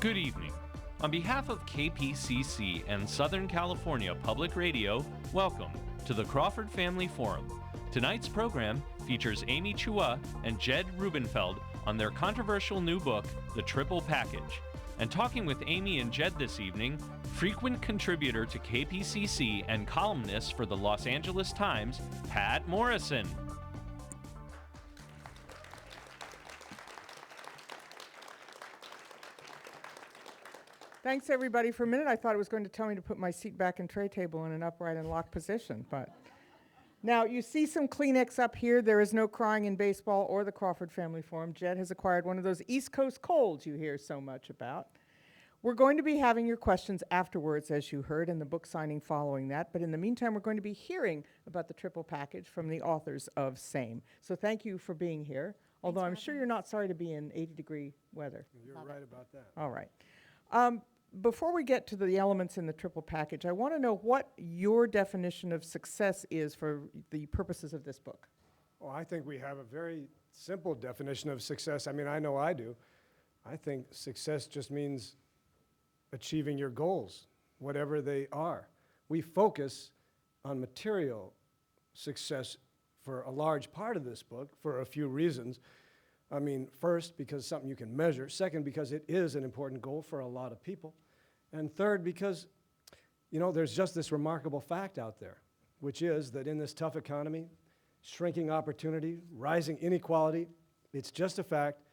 Good evening. On behalf of KPCC and Southern California Public Radio, welcome to the Crawford Family Forum. Tonight's program features Amy Chua and Jed Rubenfeld on their controversial new book, The Triple Package. And talking with Amy and Jed this evening, frequent contributor to KPCC and columnist for the Los Angeles Times, Pat Morrison. Thanks, everybody. For a minute, I thought it was going to tell me to put my seat back and tray table in an upright and locked position. But now, you see some Kleenex up here. There is no crying in baseball or the Crawford Family Forum. Jed has acquired one of those East Coast colds you hear so much about. We're going to be having your questions afterwards, as you heard, and the book signing following that. But in the meantime, we're going to be hearing about the Triple Package from the authors of Same. So thank you for being here, although I'm sure you're not sorry to be in 80-degree weather. You're right about that. All right. Before we get to the elements in the Triple Package, I want to know what your definition of success is for the purposes of this book. Well, I think we have a very simple definition of success. I mean, I know I do. I think success just means achieving your goals, whatever they are. We focus on material success for a large part of this book for a few reasons. I mean, first, because it's something you can measure. Second, because it is an important goal for a lot of people. And third, because, you know, there's just this remarkable fact out there, which is that in this tough economy, shrinking opportunity, rising inequality, it's just a fact,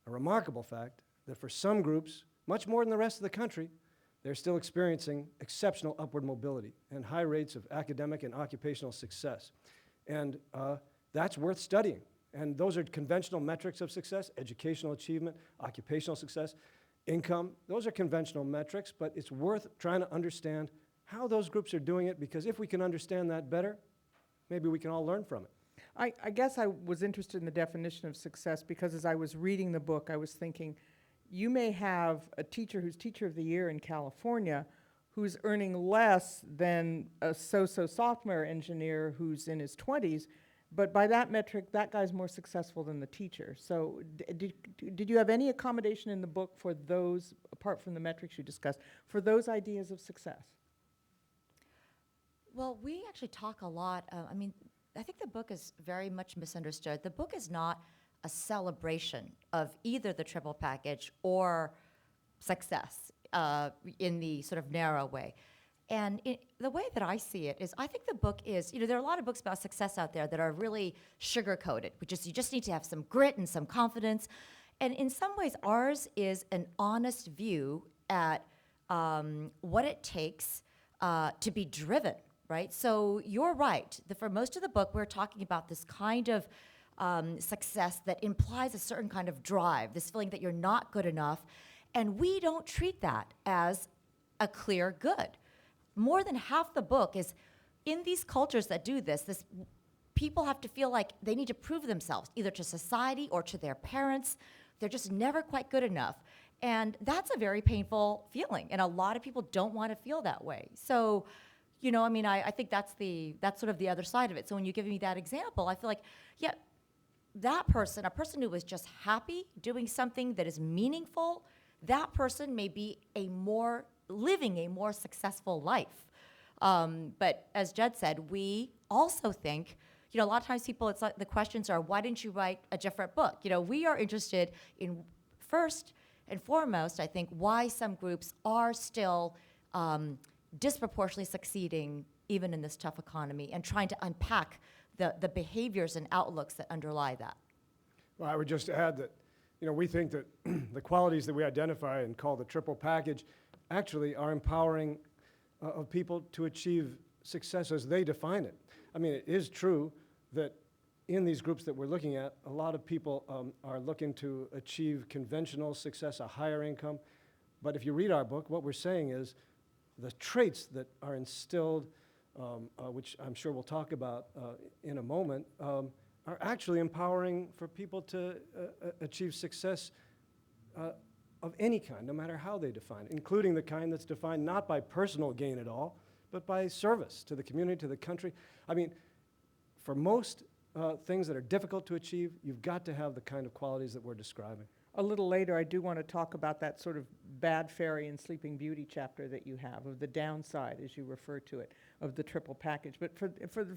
a remarkable fact, that for some groups, much more than the rest of the country, they're still experiencing exceptional upward mobility and high rates of academic and occupational success. And that's worth studying. And those are conventional metrics of success: educational achievement, occupational success, income. Those are conventional metrics, but it's worth trying to understand how those groups are doing it, because if we can understand that better, maybe we can all learn from it. I guess I was interested in the definition of success because as I was reading the book, I was thinking, you may have a teacher who's Teacher of the Year in California who's earning less than a software engineer who's in his 20s, but by that metric, that guy's more successful than the teacher. So did you have any accommodation in the book for those, apart from the metrics you discussed, for those ideas of success? Well, we actually talk a lot. I think the book is very much misunderstood. The book is not a celebration of either the Triple Package or success in the sort of narrow way. And the way that I see it is, I think the book is, there are a lot of books about success out there that are really sugar-coated, which is you just need to have some grit and some confidence. And in some ways, ours is an honest view at what it takes to be driven, right? So you're right. For most of the book, we're talking about this kind of success that implies a certain kind of drive, this feeling that you're not good enough. And we don't treat that as a clear good. More than half the book is in these cultures that do this people have to feel like they need to prove themselves either to society or to their parents. They're just never quite good enough. And that's a very painful feeling. And a lot of people don't want to feel that way. So, I think that's sort of the other side of it. So when you give me that example, I feel like, yeah, that person, a person who was just happy doing something that is meaningful, that person may be living a more successful life. But as Jed said, we also think, a lot of times people, it's like the questions are, why didn't you write a different book? We are interested in, first and foremost, I think, why some groups are still disproportionately succeeding even in this tough economy, and trying to unpack the behaviors and outlooks that underlie that. Well, I would just add that, we think that the qualities that we identify and call the Triple Package actually are empowering of people to achieve success as they define it. I mean, it is true that in these groups that we're looking at, a lot of people are looking to achieve conventional success, a higher income. But if you read our book, what we're saying is the traits that are instilled, which I'm sure we'll talk about in a moment, are actually empowering for people to achieve success of any kind, no matter how they define it, including the kind that's defined not by personal gain at all, but by service to the community, to the country. I mean, for most things that are difficult to achieve, you've got to have the kind of qualities that we're describing. A little later, I do want to talk about that sort of bad fairy and sleeping beauty chapter that you have, of the downside, as you refer to it, of the triple package. But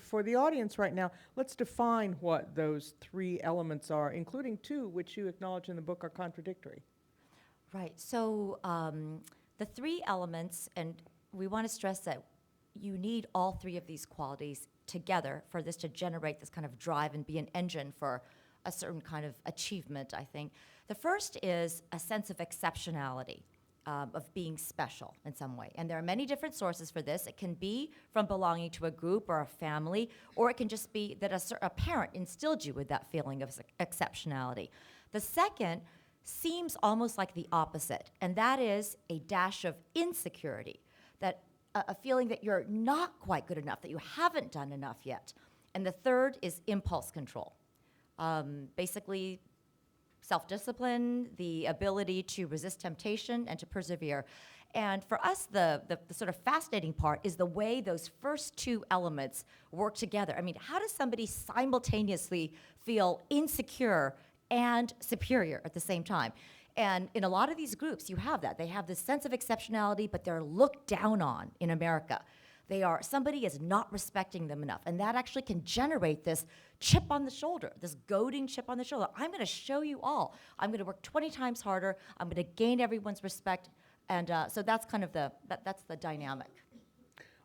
for the audience right now, let's define what those three elements are, including two, which you acknowledge in the book are contradictory. Right. So the three elements, and we want to stress that you need all three of these qualities together for this to generate this kind of drive and be an engine for a certain kind of achievement, I think. The first is a sense of exceptionality, of being special in some way. And there are many different sources for this. It can be from belonging to a group or a family, or it can just be that a parent instilled you with that feeling of exceptionality. The second seems almost like the opposite, and that is a dash of insecurity, that a feeling that you're not quite good enough, that you haven't done enough yet. And the third is impulse control. Basically, self-discipline, the ability to resist temptation and to persevere. And for us, the sort of fascinating part is the way those first two elements work together. I mean, how does somebody simultaneously feel insecure and superior at the same time? And in a lot of these groups, you have that. They have this sense of exceptionality, but they're looked down on in America. Somebody is not respecting them enough. And that actually can generate this chip on the shoulder, this goading chip on the shoulder. I'm going to show you all. I'm going to work 20 times harder. I'm going to gain everyone's respect. And so that's kind of that's the dynamic.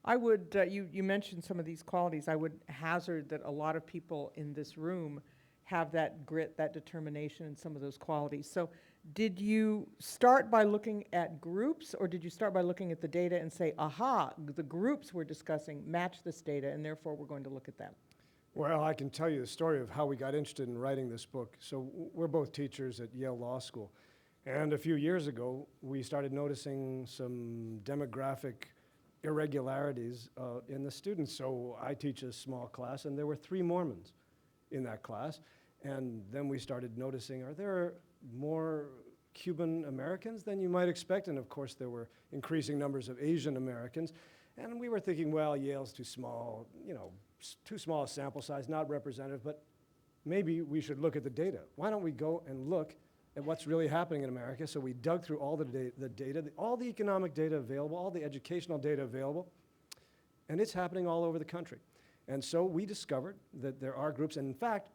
I would, you mentioned some of these qualities. I would hazard that a lot of people in this room have that grit, that determination, and some of those qualities. So did you start by looking at groups, or did you start by looking at the data and say, aha, the groups we're discussing match this data, and therefore we're going to look at them? Well, I can tell you the story of how we got interested in writing this book. So we're both teachers at Yale Law School. And a few years ago, we started noticing some demographic irregularities in the students. So I teach a small class, and there were 3 Mormons in that class. And then we started noticing, are there more Cuban Americans than you might expect? And of course, there were increasing numbers of Asian Americans. And we were thinking, well, Yale's too small, too small a sample size, not representative, but maybe we should look at the data. Why don't we go and look at what's really happening in America? So we dug through all the data, all the economic data available, all the educational data available, and it's happening all over the country. And so we discovered that there are groups, and in fact,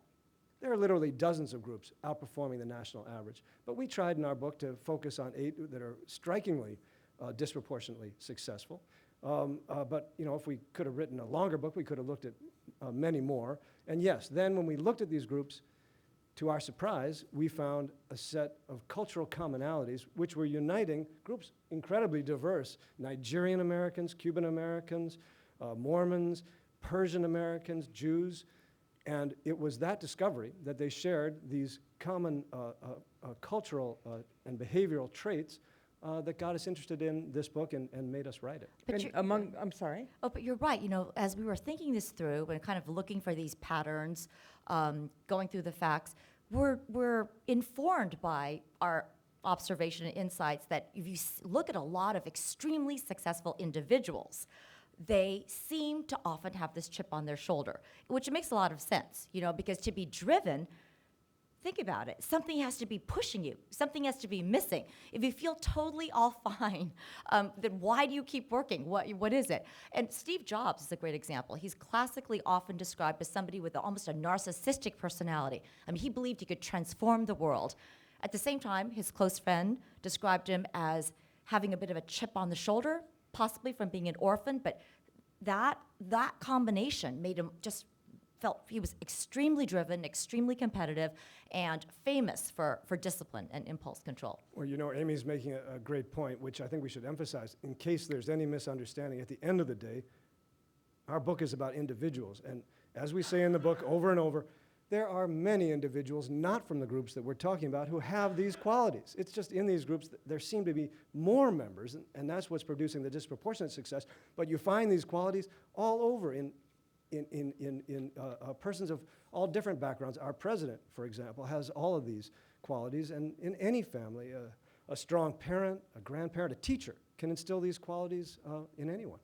there are literally dozens of groups outperforming the national average. But we tried in our book to focus on 8 that are strikingly disproportionately successful. But if we could have written a longer book, we could have looked at many more. And yes, then when we looked at these groups, to our surprise, we found a set of cultural commonalities which were uniting groups incredibly diverse: Nigerian Americans, Cuban Americans, Mormons, Persian Americans, Jews. And it was that discovery that they shared these common cultural and behavioral traits that got us interested in this book and made us write it. But I'm sorry? Oh, but you're right. As we were thinking this through and kind of looking for these patterns, going through the facts, we're informed by our observation and insights that if you look at a lot of extremely successful individuals, they seem to often have this chip on their shoulder, which makes a lot of sense, because to be driven, think about it, something has to be pushing you, something has to be missing. If you feel totally all fine, then why do you keep working? What is it? And Steve Jobs is a great example. He's classically often described as somebody with almost a narcissistic personality. I mean, he believed he could transform the world. At the same time, his close friend described him as having a bit of a chip on the shoulder, possibly from being an orphan, but that combination made him felt he was extremely driven, extremely competitive, and famous for discipline and impulse control. Well, Amy's making a great point, which I think we should emphasize. In case there's any misunderstanding, at the end of the day, our book is about individuals. And as we say in the book over and over, there are many individuals not from the groups that we're talking about who have these qualities. It's just in these groups that there seem to be more members, and that's what's producing the disproportionate success. But you find these qualities all over in persons of all different backgrounds. Our president, for example, has all of these qualities, and in any family, a strong parent, a grandparent, a teacher can instill these qualities in anyone.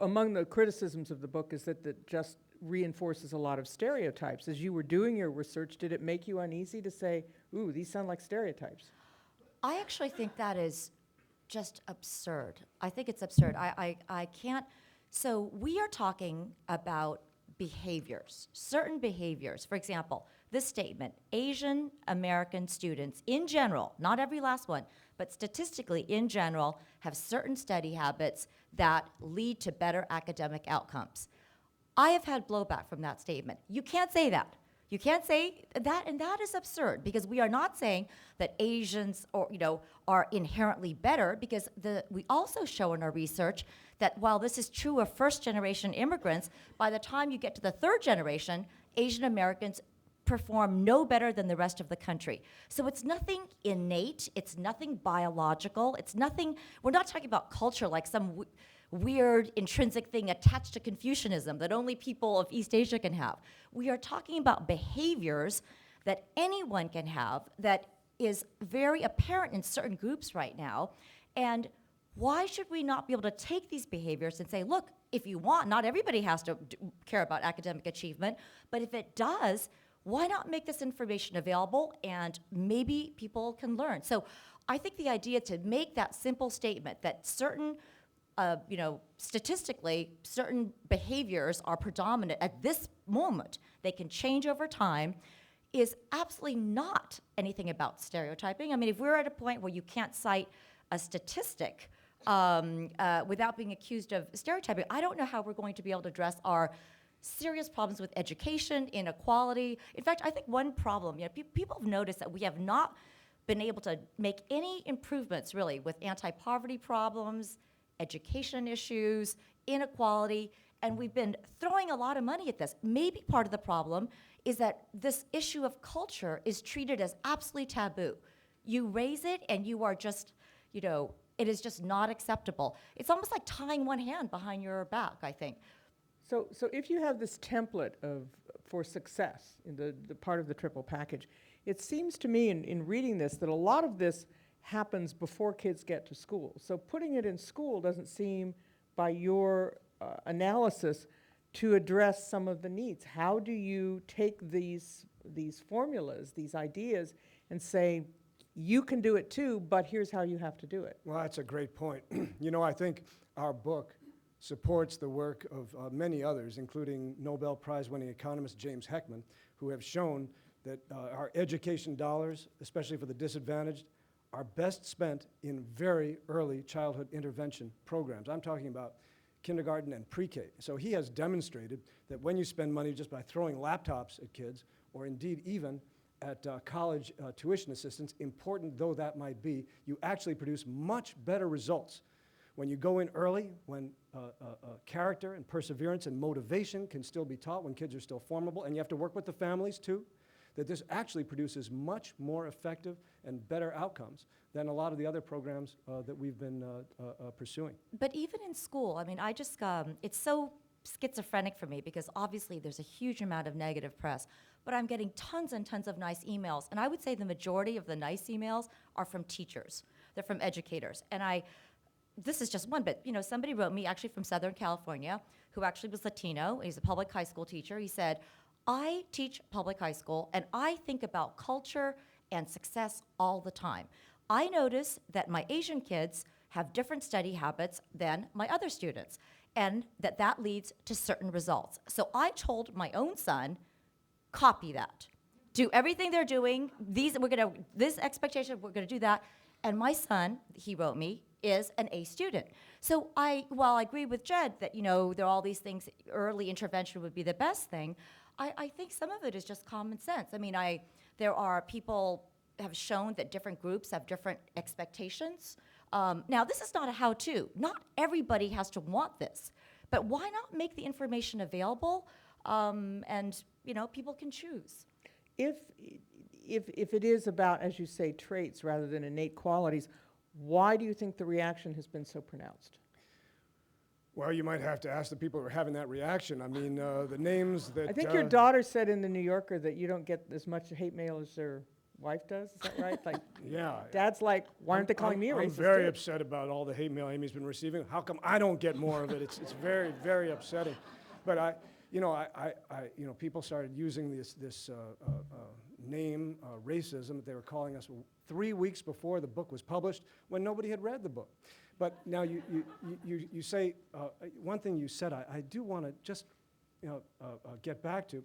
Among the criticisms of the book is that just reinforces a lot of stereotypes. As you were doing your research, did it make you uneasy to say, ooh, these sound like stereotypes? I actually think that is just absurd. I think it's absurd. I can't. So we are talking about behaviors, certain behaviors. For example, this statement, Asian American students in general, not every last one, but statistically in general, have certain study habits that lead to better academic outcomes. I have had blowback from that statement. You can't say that. You can't say that, and that is absurd, because we are not saying that Asians are inherently better, because we also show in our research that while this is true of first-generation immigrants, by the time you get to the third generation, Asian Americans perform no better than the rest of the country. So it's nothing innate, it's nothing biological, it's nothing, we're not talking about culture like some weird intrinsic thing attached to Confucianism that only people of East Asia can have. We are talking about behaviors that anyone can have that is very apparent in certain groups right now. And why should we not be able to take these behaviors and say, look, if you want, not everybody has to care about academic achievement, but if it does, why not make this information available and maybe people can learn? So I think the idea to make that simple statement that certain statistically, certain behaviors are predominant at this moment, they can change over time, is absolutely not anything about stereotyping. I mean, if we're at a point where you can't cite a statistic without being accused of stereotyping, I don't know how we're going to be able to address our serious problems with education, inequality. In fact, I think one problem, people have noticed that we have not been able to make any improvements really with anti-poverty problems, education issues, inequality, and we've been throwing a lot of money at this. Maybe part of the problem is that this issue of culture is treated as absolutely taboo. You raise it and you are just, it is just not acceptable. It's almost like tying one hand behind your back, I think. So if you have this template for success in the part of the triple package, it seems to me in reading this that a lot of this happens before kids get to school. So putting it in school doesn't seem, by your analysis, to address some of the needs. How do you take these formulas, these ideas, and say, you can do it too, but here's how you have to do it? Well, that's a great point. I think our book supports the work of many others, including Nobel Prize-winning economist James Heckman, who have shown that our education dollars, especially for the disadvantaged, are best spent in very early childhood intervention programs. I'm talking about kindergarten and pre-K. So he has demonstrated that when you spend money just by throwing laptops at kids, or indeed even at college tuition assistance, important though that might be, you actually produce much better results when you go in early, when character and perseverance and motivation can still be taught, when kids are still formable, and you have to work with the families too, that this actually produces much more effective and better outcomes than a lot of the other programs that we've been pursuing. But even in school, I mean, it's so schizophrenic for me because obviously there's a huge amount of negative press, but I'm getting tons and tons of nice emails, and I would say the majority of the nice emails are from teachers. They're from educators. And this is just one, but somebody wrote me actually from Southern California who actually was Latino. He's a public high school teacher. He said, I teach public high school and I think about culture and success all the time. I notice that my Asian kids have different study habits than my other students, and that leads to certain results. So I told my own son, copy that. Do everything they're doing. This expectation, we're gonna do that. And my son, he wrote me, is an A student. So while I agree with Jed that, there are all these things, early intervention would be the best thing, I think some of it is just common sense. I mean, there are people have shown that different groups have different expectations. Now, this is not a how-to. Not everybody has to want this. But why not make the information available and, people can choose? If it is about, as you say, traits rather than innate qualities, why do you think the reaction has been so pronounced? Well, you might have to ask the people who are having that reaction. I mean, the names that... I think your daughter said in the New Yorker that you don't get as much hate mail as her wife does. Is that right? Like, yeah. Dad's like, why aren't they calling me a racist? I'm very upset about all the hate mail Amy's been receiving. How come I don't get more of it? It's very, very upsetting. But people started using this name racism that they were calling us 3 weeks before the book was published when nobody had read the book. But now you say, one thing you said I do want to just get back to.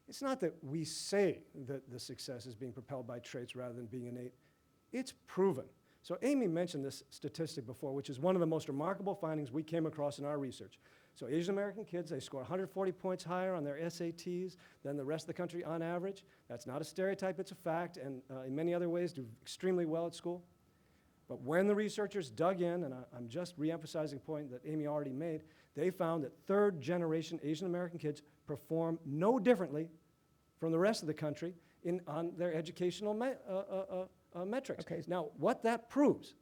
It's not that we say that the success is being propelled by traits rather than being innate. It's proven. So Amy mentioned this statistic before, which is one of the most remarkable findings we came across in our research. So Asian American kids, they score 140 points higher on their SATs than the rest of the country on average. That's not a stereotype, it's a fact, and in many other ways do extremely well at school. But when the researchers dug in, and I'm just re-emphasizing a point that Amy already made, they found that third-generation Asian American kids perform no differently from the rest of the country on their educational metrics. Okay. Now, what that proves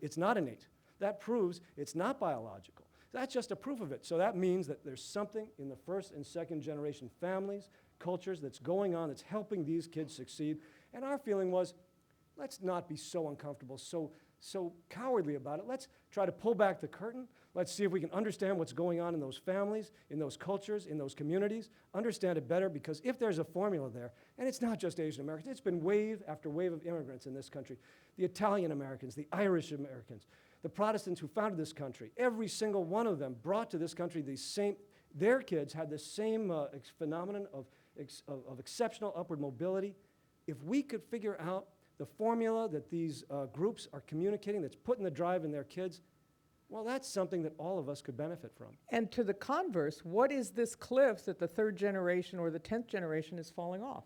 it's not innate. That proves it's not biological. That's just a proof of it. So that means that there's something in the first and second generation families, cultures that's going on that's helping these kids succeed. And our feeling was, let's not be so uncomfortable, so cowardly about it. Let's try to pull back the curtain. Let's see if we can understand what's going on in those families, in those cultures, in those communities, understand it better, because if there's a formula there, and it's not just Asian Americans, it's been wave after wave of immigrants in this country, the Italian Americans, the Irish Americans, the Protestants who founded this country, every single one of them brought to this country their kids had the same phenomenon of exceptional upward mobility. If we could figure out the formula that these groups are communicating that's putting the drive in their kids, well, that's something that all of us could benefit from. And to the converse, what is this cliff that the third generation or the 10th generation is falling off?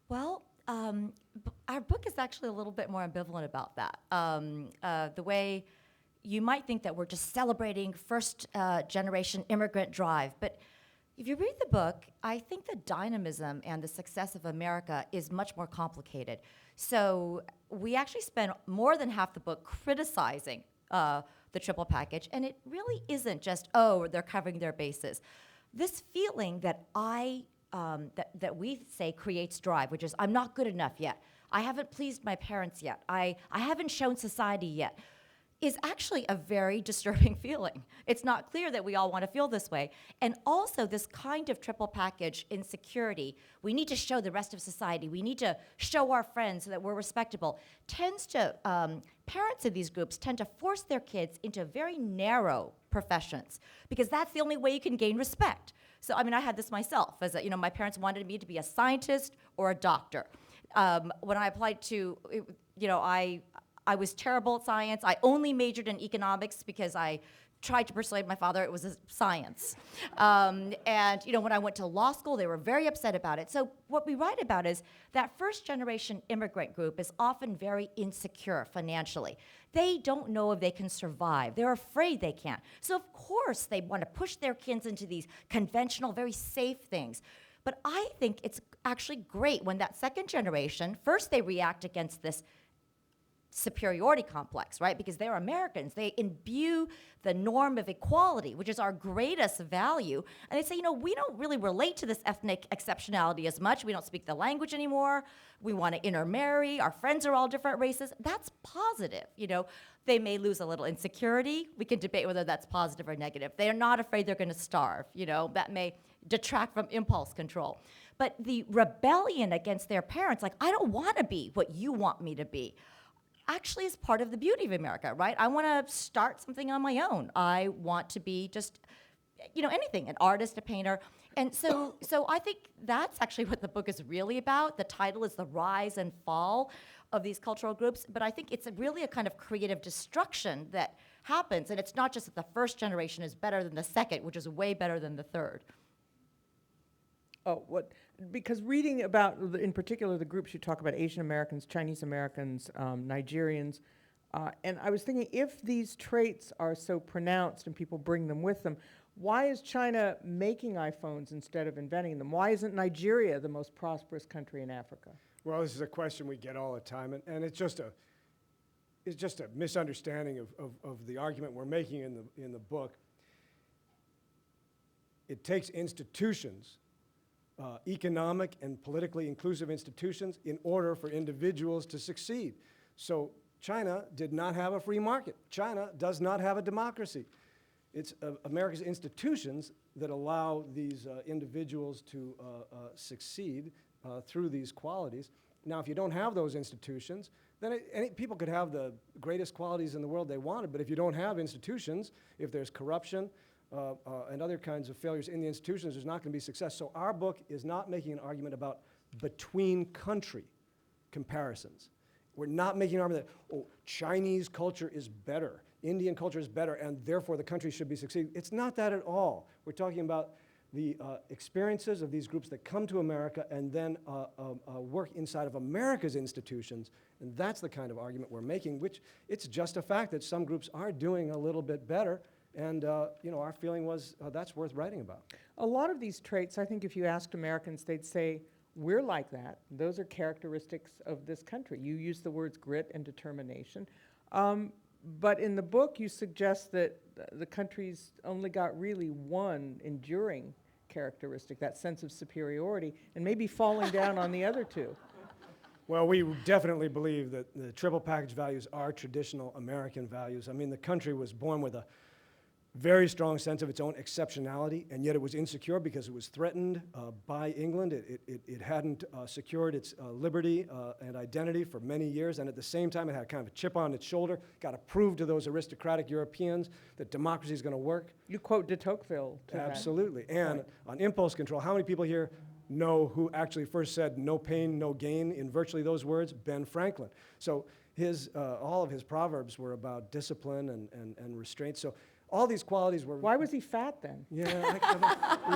Well, our book is actually a little bit more ambivalent about that. The way you might think that we're just celebrating first generation immigrant drive, but if you read the book, I think the dynamism and the success of America is much more complicated. So we actually spend more than half the book criticizing the triple package, and it really isn't just, oh, they're covering their bases. This feeling that that we say creates drive, which is, I'm not good enough yet, I haven't pleased my parents yet, I haven't shown society yet, is actually a very disturbing feeling. It's not clear that we all want to feel this way. And also this kind of triple package insecurity, we need to show the rest of society, we need to show our friends so that we're respectable, tends to, parents of these groups tend to force their kids into very narrow professions because that's the only way you can gain respect. So, I mean, I had this myself, as my parents wanted me to be a scientist or a doctor. When I applied to, I was terrible at science. I only majored in economics because I tried to persuade my father it was a science. And when I went to law school, they were very upset about it. So what we write about is that first generation immigrant group is often very insecure financially. They don't know if they can survive. They're afraid they can't. So of course they want to push their kids into these conventional, very safe things. But I think it's actually great when that second generation, first they react against this superiority complex, right? Because they're Americans. They imbue the norm of equality, which is our greatest value. And they say, we don't really relate to this ethnic exceptionality as much. We don't speak the language anymore. We want to intermarry. Our friends are all different races. That's positive. They may lose a little insecurity. We can debate whether that's positive or negative. They're not afraid they're going to starve. That may detract from impulse control. But the rebellion against their parents, like, I don't want to be what you want me to be, actually is part of the beauty of America, right? I want to start something on my own. I want to be just, anything, an artist, a painter. And so I think that's actually what the book is really about. The title is The Rise and Fall of these cultural groups, but I think it's really a kind of creative destruction that happens, and it's not just that the first generation is better than the second, which is way better than the third. Oh, because reading about, in particular, the groups you talk about, Asian Americans, Chinese Americans, Nigerians, and I was thinking, if these traits are so pronounced and people bring them with them, why is China making iPhones instead of inventing them? Why isn't Nigeria the most prosperous country in Africa? Well, this is a question we get all the time, and it's just a misunderstanding of the argument we're making in the book. It takes institutions, economic and politically inclusive institutions, in order for individuals to succeed. So China did not have a free market. China does not have a democracy. It's America's institutions that allow these individuals to succeed through these qualities. Now, if you don't have those institutions, then people could have the greatest qualities in the world they wanted, but if you don't have institutions, if there's corruption and other kinds of failures in the institutions, there's not going to be success. So our book is not making an argument about between country comparisons. We're not making an argument that, oh, Chinese culture is better, Indian culture is better, and therefore the country should be succeeding. It's not that at all. We're talking about the experiences of these groups that come to America and then work inside of America's institutions, and that's the kind of argument we're making, which it's just a fact that some groups are doing a little bit better, and our feeling was that's worth writing about. A lot of these traits, I think if you asked Americans, they'd say, we're like that. Those are characteristics of this country. You use the words grit and determination. But in the book, you suggest that the country's only got really one enduring characteristic, that sense of superiority, and maybe falling down on the other two. Well, we definitely believe that the triple package values are traditional American values. I mean, the country was born with a very strong sense of its own exceptionality, and yet it was insecure because it was threatened by England. It hadn't secured its liberty and identity for many years, and at the same time it had kind of a chip on its shoulder, got to prove to those aristocratic Europeans that democracy is going to work. You quote de Tocqueville to that. Absolutely. And on impulse control, how many people here know who actually first said no pain, no gain in virtually those words? Ben Franklin. So all of his proverbs were about discipline and restraint. So all these qualities were... Why was he fat then? Yeah,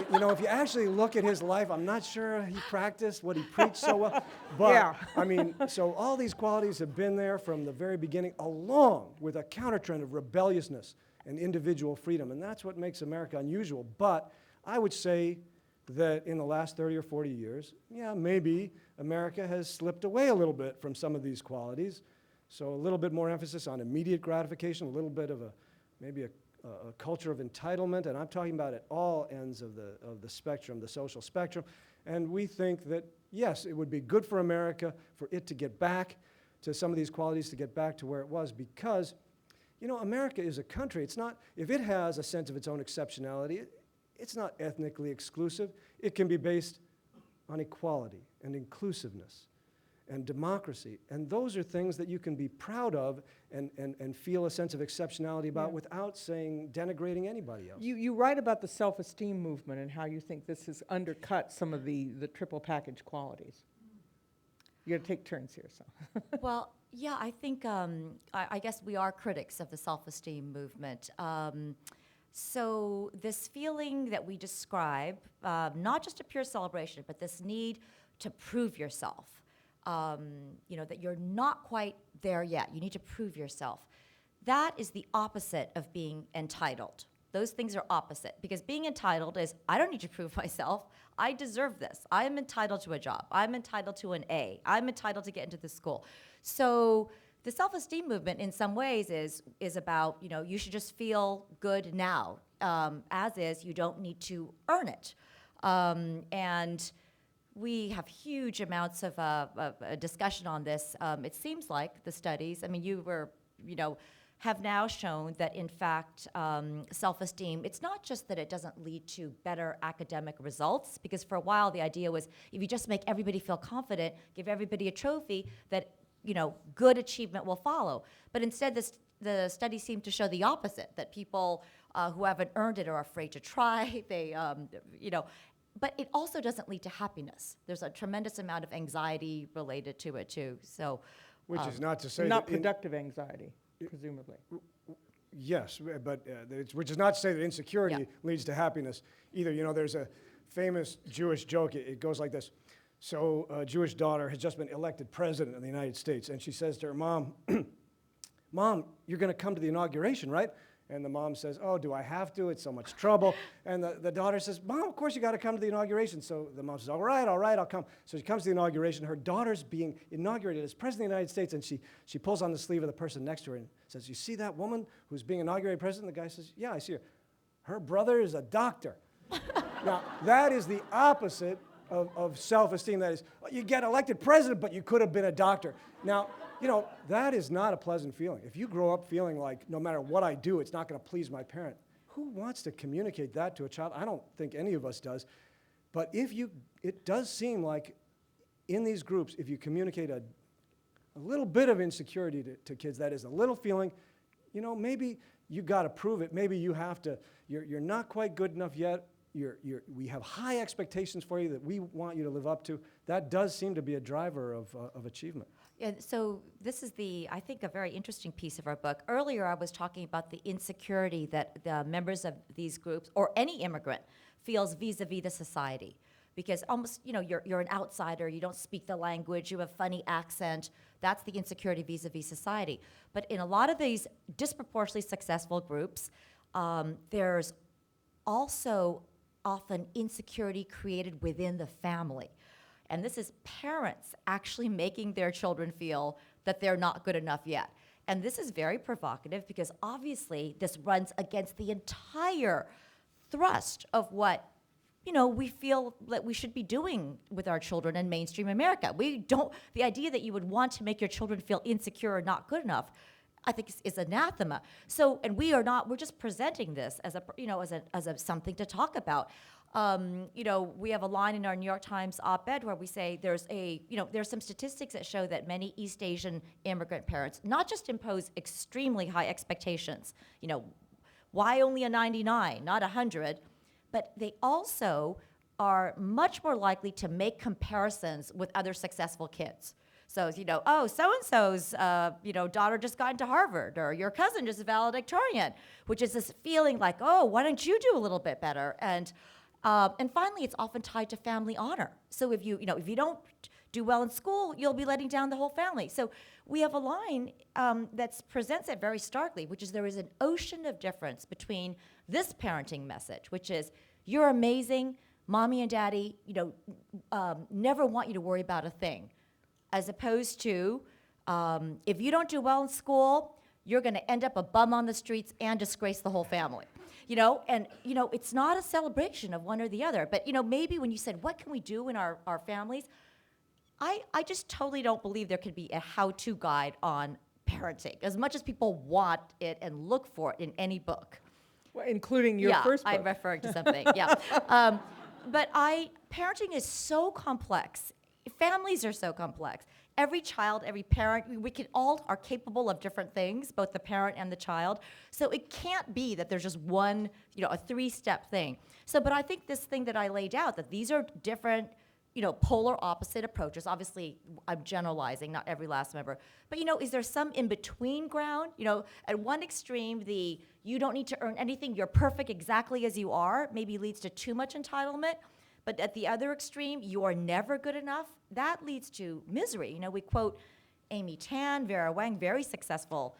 if you actually look at his life, I'm not sure he practiced what he preached so well. But, yeah. I mean, so all these qualities have been there from the very beginning, along with a countertrend of rebelliousness and individual freedom. And that's what makes America unusual. But I would say that in the last 30 or 40 years, yeah, maybe America has slipped away a little bit from some of these qualities. So a little bit more emphasis on immediate gratification, a little bit of maybe a culture of entitlement, and I'm talking about at all ends of the spectrum, the social spectrum. And we think that, yes, it would be good for America for it to get back to some of these qualities, to get back to where it was, because, America is a country. It's not, if it has a sense of its own exceptionality, it's not ethnically exclusive. It can be based on equality and inclusiveness and democracy. And those are things that you can be proud of and feel a sense of exceptionality about without denigrating anybody else. You write about the self-esteem movement and how you think this has undercut some of the triple package qualities. You got to take turns here. So. Well, yeah, I think, I guess we are critics of the self-esteem movement. So this feeling that we describe, not just a pure celebration, but this need to prove yourself, that you're not quite there yet. You need to prove yourself. That is the opposite of being entitled. Those things are opposite, because being entitled is, I don't need to prove myself. I deserve this. I am entitled to a job. I'm entitled to an A. I'm entitled to get into the school. So the self-esteem movement in some ways is about, you should just feel good now. As is, you don't need to earn it. And we have huge amounts of a discussion on this. It seems like the studies, have now shown that, in fact, self-esteem, it's not just that it doesn't lead to better academic results, because for a while the idea was if you just make everybody feel confident, give everybody a trophy, that, good achievement will follow. But instead, the studies seem to show the opposite, that people who haven't earned it are afraid to try, but it also doesn't lead to happiness. There's a tremendous amount of anxiety related to it, too. So, which is not to say not productive anxiety, presumably. Yes, but which is not to say that insecurity leads to happiness either. There's a famous Jewish joke. It goes like this. So a Jewish daughter has just been elected president of the United States, and she says to her mom, Mom, you're going to come to the inauguration, right? And the mom says, oh, do I have to? It's so much trouble. And the daughter says, Mom, of course you got to come to the inauguration. So the mom says, all right, I'll come. So she comes to the inauguration. Her daughter's being inaugurated as president of the United States, and she pulls on the sleeve of the person next to her and says, you see that woman who's being inaugurated president? The guy says, yeah, I see her. Her brother is a doctor. Now, that is the opposite of self-esteem. That is, you get elected president, but you could have been a doctor. Now, that is not a pleasant feeling. If you grow up feeling like no matter what I do, it's not going to please my parent, who wants to communicate that to a child? I don't think any of us does. But it does seem like in these groups, if you communicate a little bit of insecurity to kids, that is a little feeling, you know, maybe you got to prove it. Maybe you have to, you're not quite good enough yet. We have high expectations for you that we want you to live up to. That does seem to be a driver of achievement. And so this is I think, a very interesting piece of our book. Earlier, I was talking about the insecurity that the members of these groups, or any immigrant, feels vis-a-vis the society. Because almost, you know, you're an outsider, you don't speak the language, you have a funny accent. That's the insecurity vis-a-vis society. But in a lot of these disproportionately successful groups, there's also often insecurity created within the family. And this is parents actually making their children feel that they're not good enough yet. And this is very provocative because obviously this runs against the entire thrust of what, you know, we feel that we should be doing with our children in mainstream America. The idea that you would want to make your children feel insecure or not good enough, I think is anathema. So, and we're just presenting this as a something to talk about. You know, we have a line in our New York Times op-ed where we say there's some statistics that show that many East Asian immigrant parents not just impose extremely high expectations, you know, why only a 99, not 100, but they also are much more likely to make comparisons with other successful kids. So, you know, oh, so-and-so's, daughter just got into Harvard, or your cousin just valedictorian, which is this feeling like, oh, why don't you do a little bit better? And finally, it's often tied to family honor. So if you don't do well in school, you'll be letting down the whole family. So we have a line that presents it very starkly, which is there is an ocean of difference between this parenting message, which is you're amazing, mommy and daddy, never want you to worry about a thing, as opposed to if you don't do well in school, you're going to end up a bum on the streets and disgrace the whole family. It's not a celebration of one or the other. But, maybe when you said, what can we do in our families? I just totally don't believe there could be a how-to guide on parenting, as much as people want it and look for it in any book. Well, including your first book. I'm referring to something, yeah. But parenting is so complex. Families are so complex. Every child, every parent, we all are capable of different things, both the parent and the child. So it can't be that there's just one, a three-step thing. But I think this thing that I laid out, that these are different, polar opposite approaches. Obviously, I'm generalizing, not every last member. But, is there some in-between ground? At one extreme, you don't need to earn anything, you're perfect exactly as you are, maybe leads to too much entitlement. But at the other extreme, you are never good enough. That leads to misery. We quote Amy Tan, Vera Wang, very successful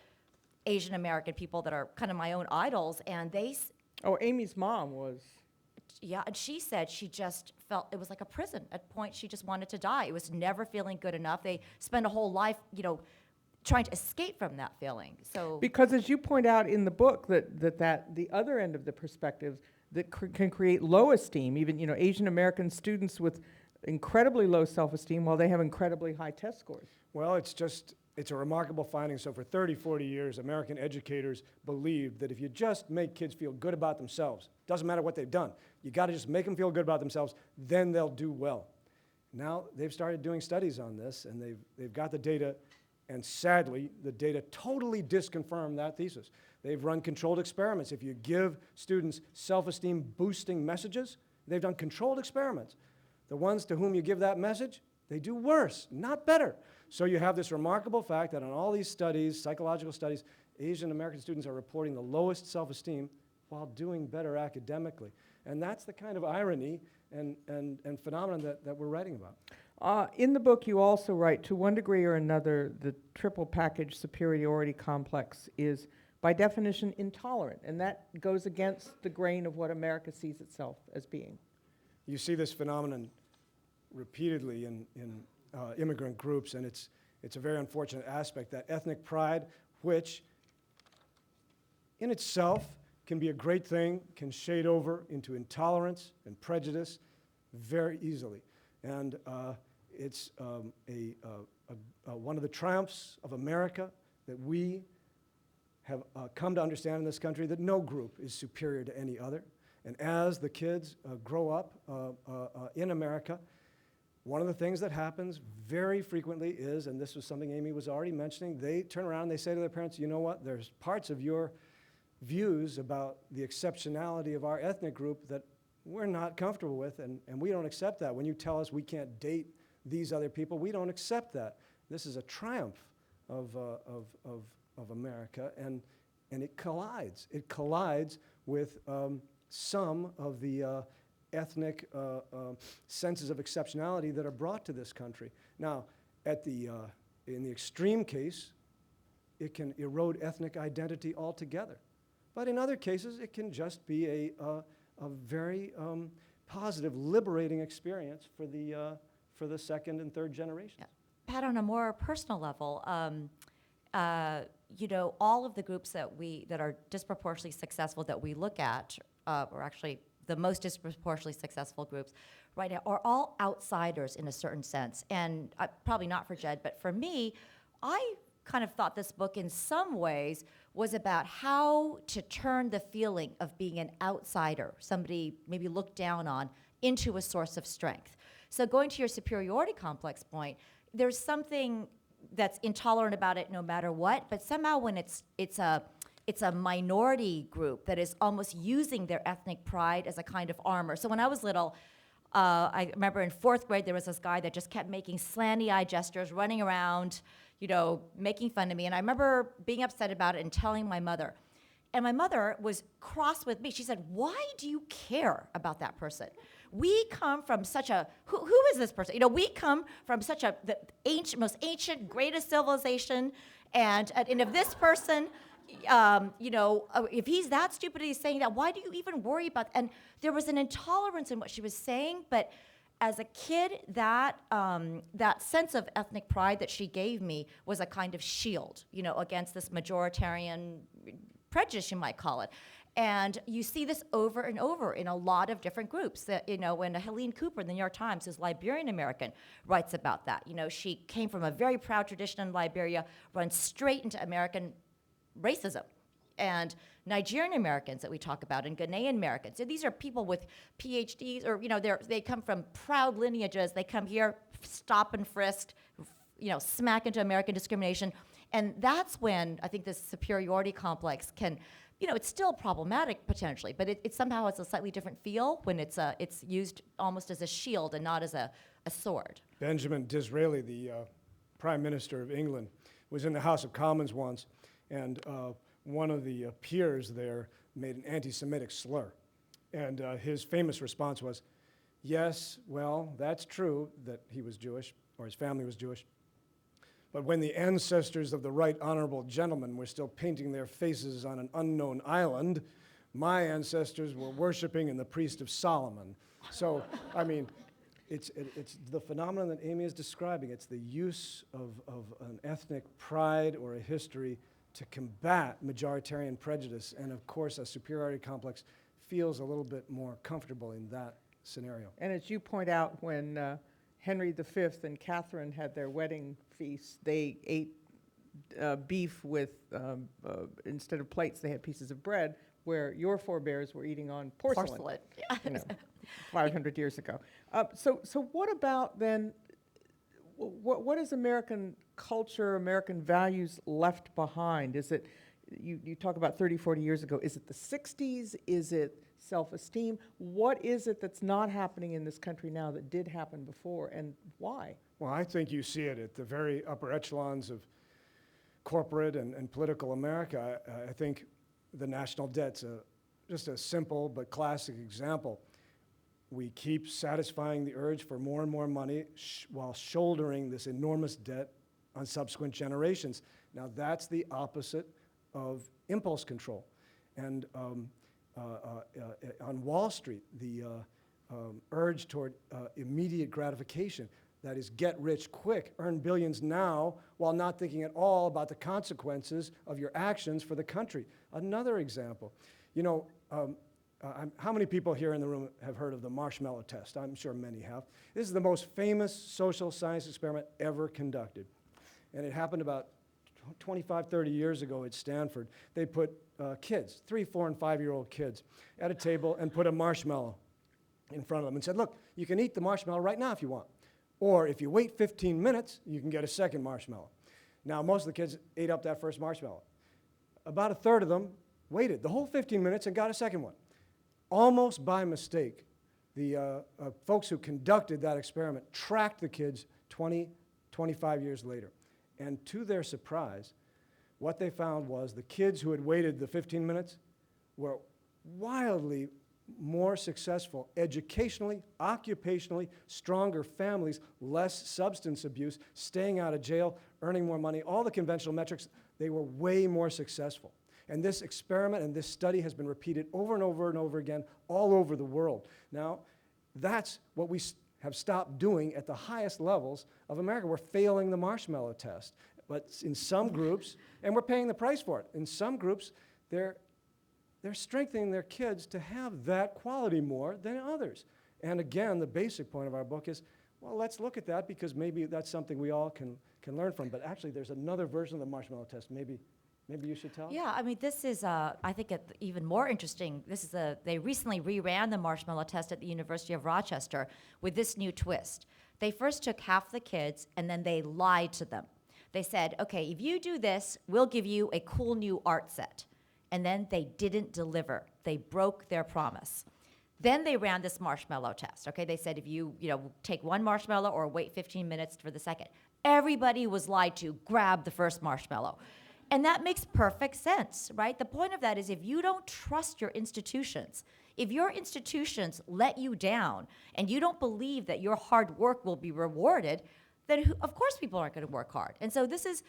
Asian American people that are kind of my own idols, and they... Oh, Amy's mom was... Yeah, and she said she just felt it was like a prison. At point, she just wanted to die. It was never feeling good enough. They spent a whole life, trying to escape from that feeling. So because as you point out in the book, that the other end of the perspective that can create low esteem, even Asian American students with incredibly low self-esteem while they have incredibly high test scores. Well, it's a remarkable finding. So for 30, 40 years, American educators believed that if you just make kids feel good about themselves, doesn't matter what they've done, you got to just make them feel good about themselves, then they'll do well. Now they've started doing studies on this, and they've got the data, and sadly, the data totally disconfirm that thesis. They've run controlled experiments. If you give students self-esteem boosting messages, they've done controlled experiments. The ones to whom you give that message, they do worse, not better. So you have this remarkable fact that in all these studies, psychological studies, Asian American students are reporting the lowest self-esteem while doing better academically. And that's the kind of irony and phenomenon that we're writing about. In the book, you also write, to one degree or another, the triple package superiority complex is, by definition, intolerant, and that goes against the grain of what America sees itself as being. You see this phenomenon repeatedly in immigrant groups, and it's a very unfortunate aspect, that ethnic pride, which in itself can be a great thing, can shade over into intolerance and prejudice very easily. And it's one of the triumphs of America that we have come to understand in this country, that no group is superior to any other. And as the kids grow up in America, one of the things that happens very frequently is, and this was something Amy was already mentioning, they turn around and they say to their parents, you know what, there's parts of your views about the exceptionality of our ethnic group that we're not comfortable with, and we don't accept that. When you tell us we can't date these other people, we don't accept that. This is a triumph of America, and it collides. It collides with some of the ethnic senses of exceptionality that are brought to this country. Now, in the extreme case, it can erode ethnic identity altogether. But in other cases, it can just be a very positive, liberating experience for the second and third generations. Yeah. Pat, on a more personal level, all of the groups that are disproportionately successful that we look at, or actually the most disproportionately successful groups right now, are all outsiders in a certain sense. And probably not for Jed, but for me, I kind of thought this book in some ways was about how to turn the feeling of being an outsider, somebody maybe looked down on, into a source of strength. So going to your superiority complex point, there's something that's intolerant about it no matter what, but somehow when it's a minority group that is almost using their ethnic pride as a kind of armor. So when I was little, I remember in 4th grade, there was this guy that just kept making slanty eye gestures, running around, making fun of me. And I remember being upset about it and telling my mother. And my mother was cross with me. She said, why do you care about that person? We come from such a, who is this person? We come from such the most ancient, greatest civilization. And if this person, if he's that stupid, he's saying that, why do you even worry about? And there was an intolerance in what she was saying, but as a kid, that sense of ethnic pride that she gave me was a kind of shield, against this majoritarian prejudice, you might call it. And you see this over and over in a lot of different groups. That, when Helene Cooper in the New York Times, who's Liberian American, writes about that. She came from a very proud tradition in Liberia, runs straight into American racism. And Nigerian Americans that we talk about, and Ghanaian Americans. So these are people with PhDs, or they come from proud lineages. They come here, stop and frisked, smack into American discrimination. And that's when I think this superiority complex can, it's still problematic potentially, but it somehow has a slightly different feel when it's used almost as a shield and not as a sword. Benjamin Disraeli, the Prime Minister of England, was in the House of Commons once, and one of the peers there made an anti-Semitic slur. And his famous response was, yes, well, that's true that he was Jewish, or his family was Jewish. But when the ancestors of the right honorable gentleman were still painting their faces on an unknown island, my ancestors were worshiping in the priest of Solomon. So, I mean, it's the phenomenon that Amy is describing. It's the use of an ethnic pride or a history to combat majoritarian prejudice. And of course, a superiority complex feels a little bit more comfortable in that scenario. And as you point out, when Henry V and Catherine had their wedding feast, they ate beef with, instead of plates, they had pieces of bread, where your forebears were eating on porcelain. Yeah. 500 years ago. So what about then, what is American culture, American values left behind? Is it, you talk about 30, 40 years ago, is it the 60s? Is it self-esteem? What is it that's not happening in this country now that did happen before, and why? Well, I think you see it at the very upper echelons of corporate and political America. I think the national debt's just a simple but classic example. We keep satisfying the urge for more and more money while shouldering this enormous debt on subsequent generations. Now, that's the opposite of impulse control. And on Wall Street, the urge toward immediate gratification, that is, get rich quick, earn billions now, while not thinking at all about the consequences of your actions for the country. Another example, how many people here in the room have heard of the marshmallow test? I'm sure many have. This is the most famous social science experiment ever conducted. And it happened about 25, 30 years ago at Stanford. They put kids, 3, 4, and 5-year-old kids, at a table and put a marshmallow in front of them and said, look, you can eat the marshmallow right now if you want. Or if you wait 15 minutes, you can get a second marshmallow. Now, most of the kids ate up that first marshmallow. About a third of them waited the whole 15 minutes and got a second one. Almost by mistake, the folks who conducted that experiment tracked the kids 20, 25 years later. And to their surprise, what they found was the kids who had waited the 15 minutes were wildly more successful educationally, occupationally, stronger families, less substance abuse, staying out of jail, earning more money, all the conventional metrics, they were way more successful. And this experiment and this study has been repeated over and over and over again all over the world. Now, that's what we have stopped doing at the highest levels of America. We're failing the marshmallow test. But in some groups, and we're paying the price for it, in some groups, they're strengthening their kids to have that quality more than others. And again, the basic point of our book is, well, let's look at that because maybe that's something we all can learn from. But actually, there's another version of the marshmallow test. Maybe you should tell us? Yeah, I mean, this is, I think, even more interesting. They recently reran the marshmallow test at the University of Rochester with this new twist. They first took half the kids, and then they lied to them. They said, okay, if you do this, we'll give you a cool new art set. And then they didn't deliver. They broke their promise. Then they ran this marshmallow test, okay? They said if you take one marshmallow or wait 15 minutes for the second. Everybody was lied to, grab the first marshmallow. And that makes perfect sense, right? The point of that is if you don't trust your institutions, if your institutions let you down and you don't believe that your hard work will be rewarded, then of course people aren't going to work hard. And so this is,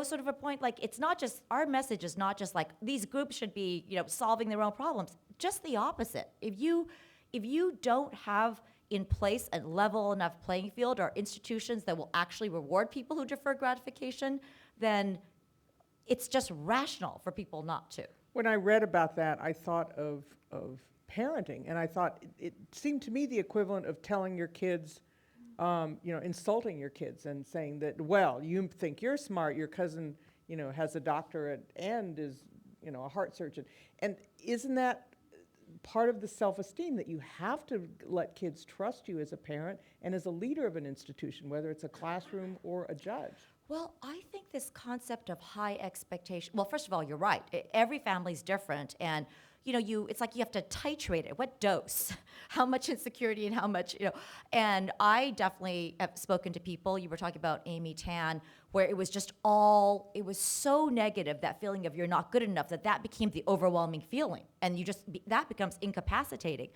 sort of a point, like, it's not just, our message is not just like these groups should be, solving their own problems. Just the opposite. If you don't have in place a level enough playing field or institutions that will actually reward people who defer gratification, then it's just rational for people not to. When I read about that, I thought of parenting, and I thought it seemed to me the equivalent of telling your kids, insulting your kids and saying that, well, you think you're smart, your cousin, has a doctorate and is, a heart surgeon. And isn't that part of the self-esteem that you have to let kids trust you as a parent and as a leader of an institution, whether it's a classroom or a judge? Well, I think this concept of high expectation, well, first of all, you're right. Every family's different, and it's like you have to titrate it. What dose? How much insecurity and how much, And I definitely have spoken to people, you were talking about Amy Tan, where it was so negative, that feeling of you're not good enough, that became the overwhelming feeling. And that becomes incapacitating.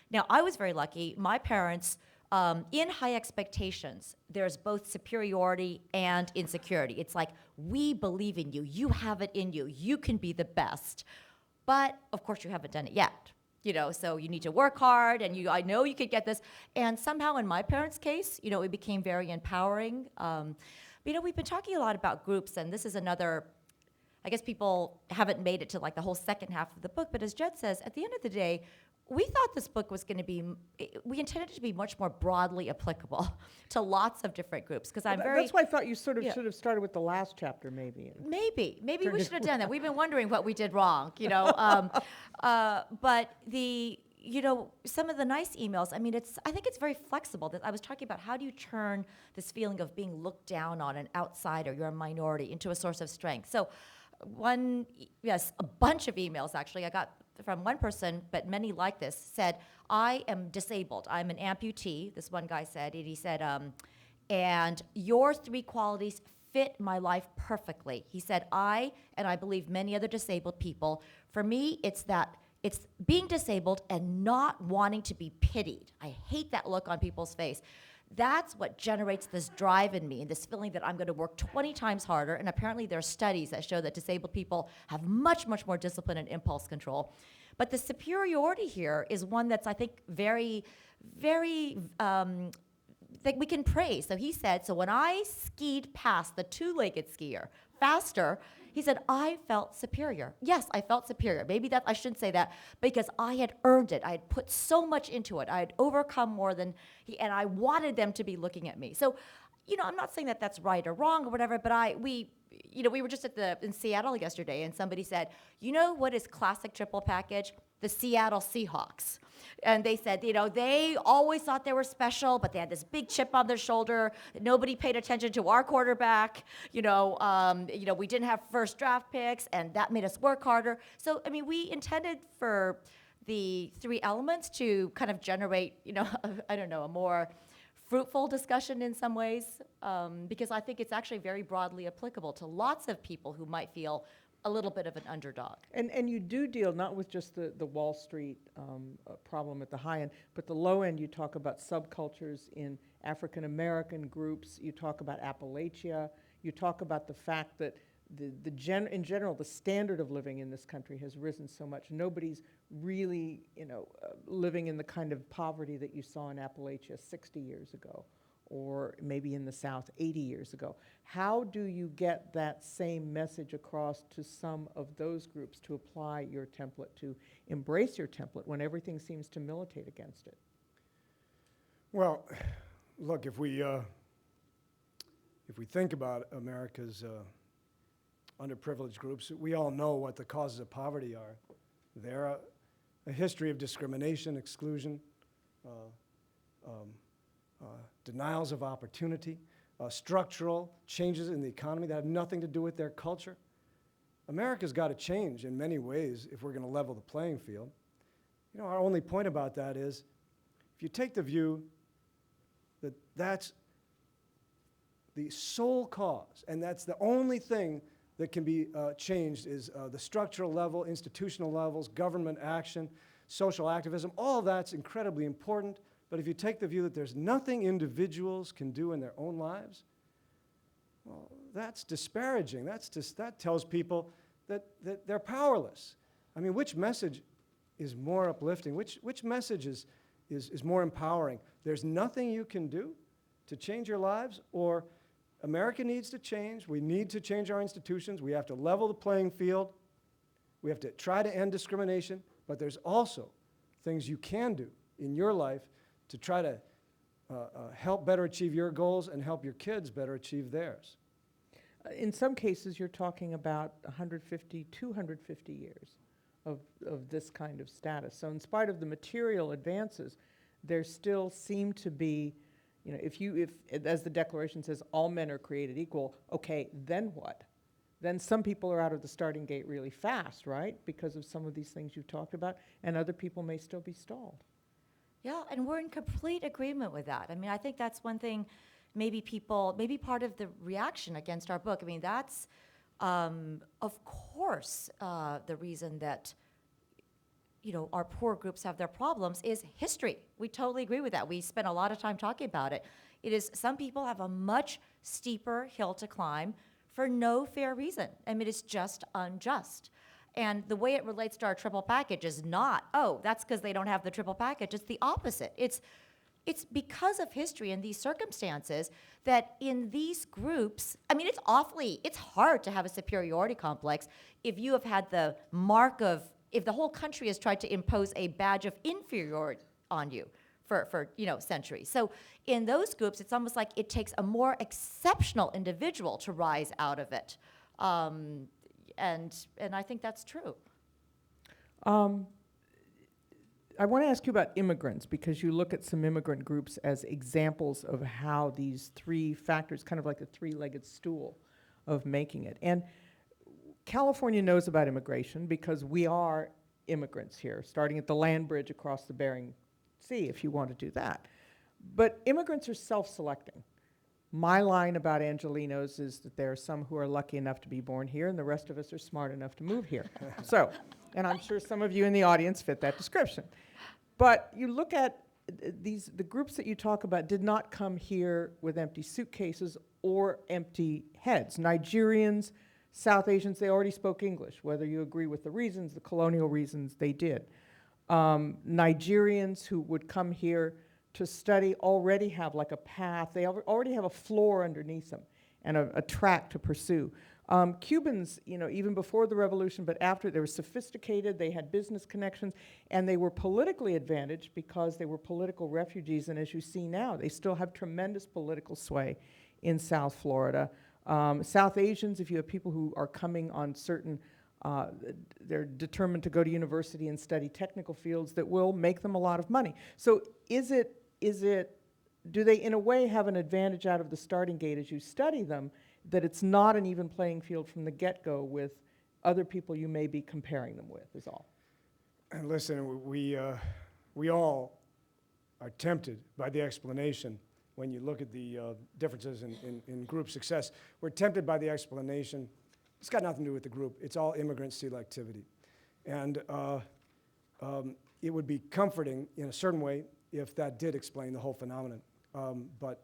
Now, I was very lucky. My parents, in high expectations, there's both superiority and insecurity. It's like, we believe in you. You have it in you. You can be the best. But, of course, you haven't done it yet. So you need to work hard, and I know you could get this. And somehow, in my parents' case, it became very empowering. We've been talking a lot about groups, and this is another, I guess people haven't made it to like the whole second half of the book, but as Jed says, at the end of the day, we thought this book was going to be, we intended it to be much more broadly applicable to lots of different groups, because That's why I thought you sort of should have started with the last chapter, maybe. Maybe we should have done that. We've been wondering what we did wrong, But some of the nice emails, I think it's very flexible. That I was talking about, how do you turn this feeling of being looked down on, an outsider, you're a minority, into a source of strength? So a bunch of emails actually I got from one person, but many like this, said, I am disabled. I'm an amputee, this one guy said. And he said, and your three qualities fit my life perfectly. He said, I believe many other disabled people, for me, it's being disabled and not wanting to be pitied. I hate that look on people's face. That's what generates this drive in me and this feeling that I'm going to work 20 times harder. And apparently there are studies that show that disabled people have much, much more discipline and impulse control. But the superiority here is one that's, I think, very, very, that we can praise. So he said, so when I skied past the two-legged skier faster, he said, I felt superior. Yes, I felt superior. Maybe I shouldn't say that, because I had earned it. I had put so much into it. I had overcome more than and I wanted them to be looking at me. So, I'm not saying that that's right or wrong or whatever, but we were just in Seattle yesterday, and somebody said, you know what is classic triple package? The Seattle Seahawks. And they said, they always thought they were special, but they had this big chip on their shoulder. Nobody paid attention to our quarterback. We didn't have first draft picks, and that made us work harder. So, I mean, we intended for the three elements to kind of generate, a more fruitful discussion in some ways, because I think it's actually very broadly applicable to lots of people who might feel a little bit of an underdog. And you do deal not with just the Wall Street problem at the high end, but the low end. You talk about subcultures in African American groups. You talk about Appalachia. You talk about the fact that in general, the standard of living in this country has risen so much. Nobody's really, living in the kind of poverty that you saw in Appalachia 60 years ago, or maybe in the South 80 years ago. How do you get that same message across to some of those groups to apply your template, to embrace your template when everything seems to militate against it? Well, look, if we think about America's underprivileged groups, we all know what the causes of poverty are. They're a history of discrimination, exclusion, denials of opportunity, structural changes in the economy that have nothing to do with their culture. America's got to change in many ways if we're going to level the playing field. Our only point about that is, if you take the view that that's the sole cause, and that's the only thing that can be changed is the structural level, institutional levels, government action, social activism, all that's incredibly important. But if you take the view that there's nothing individuals can do in their own lives, well, that's disparaging. That tells people that they're powerless. I mean, which message is more uplifting? Which message is more empowering? There's nothing you can do to change your lives, or America needs to change. We need to change our institutions. We have to level the playing field. We have to try to end discrimination, but there's also things you can do in your life to try to help better achieve your goals and help your kids better achieve theirs. In some cases, you're talking about 150, 250 years of this kind of status. So in spite of the material advances, there still seem to be, if as the Declaration says, all men are created equal, okay, then what? Then some people are out of the starting gate really fast, right? Because of some of these things you've talked about, and other people may still be stalled. Yeah, and we're in complete agreement with that. I mean, I think that's one thing maybe part of the reaction against our book. I mean, that's, of course, the reason that, our poor groups have their problems is history. We totally agree with that. We spent a lot of time talking about it. It is, some people have a much steeper hill to climb for no fair reason. I mean, it's just unjust. And the way it relates to our triple package is not, that's because they don't have the triple package. It's the opposite. It's because of history and these circumstances that in these groups, I mean, it's hard to have a superiority complex if you have had the mark of, if the whole country has tried to impose a badge of inferiority on you for centuries. So in those groups, it's almost like it takes a more exceptional individual to rise out of it. And I think that's true. I want to ask you about immigrants, because you look at some immigrant groups as examples of how these three factors, kind of like a three-legged stool of making it. And California knows about immigration because we are immigrants here, starting at the land bridge across the Bering Sea, if you want to do that. But immigrants are self-selecting. My line about Angelenos is that there are some who are lucky enough to be born here, and the rest of us are smart enough to move here. So, and I'm sure some of you in the audience fit that description. But you look at the groups that you talk about did not come here with empty suitcases or empty heads. Nigerians, South Asians, they already spoke English. Whether you agree with the reasons, the colonial reasons, they did. Nigerians who would come here to study already have like a path. They already have a floor underneath them and a track to pursue. Cubans, even before the revolution, but after, they were sophisticated, they had business connections, and they were politically advantaged because they were political refugees. And as you see now, they still have tremendous political sway in South Florida. South Asians, if you have people who are coming on certain, they're determined to go to university and study technical fields that will make them a lot of money. So do they in a way have an advantage out of the starting gate as you study them, that it's not an even playing field from the get-go with other people you may be comparing them with, is all? And listen, we all are tempted by the explanation when you look at the differences in group success. We're tempted by the explanation. It's got nothing to do with the group. It's all immigrant selectivity. And it would be comforting in a certain way if that did explain the whole phenomenon. But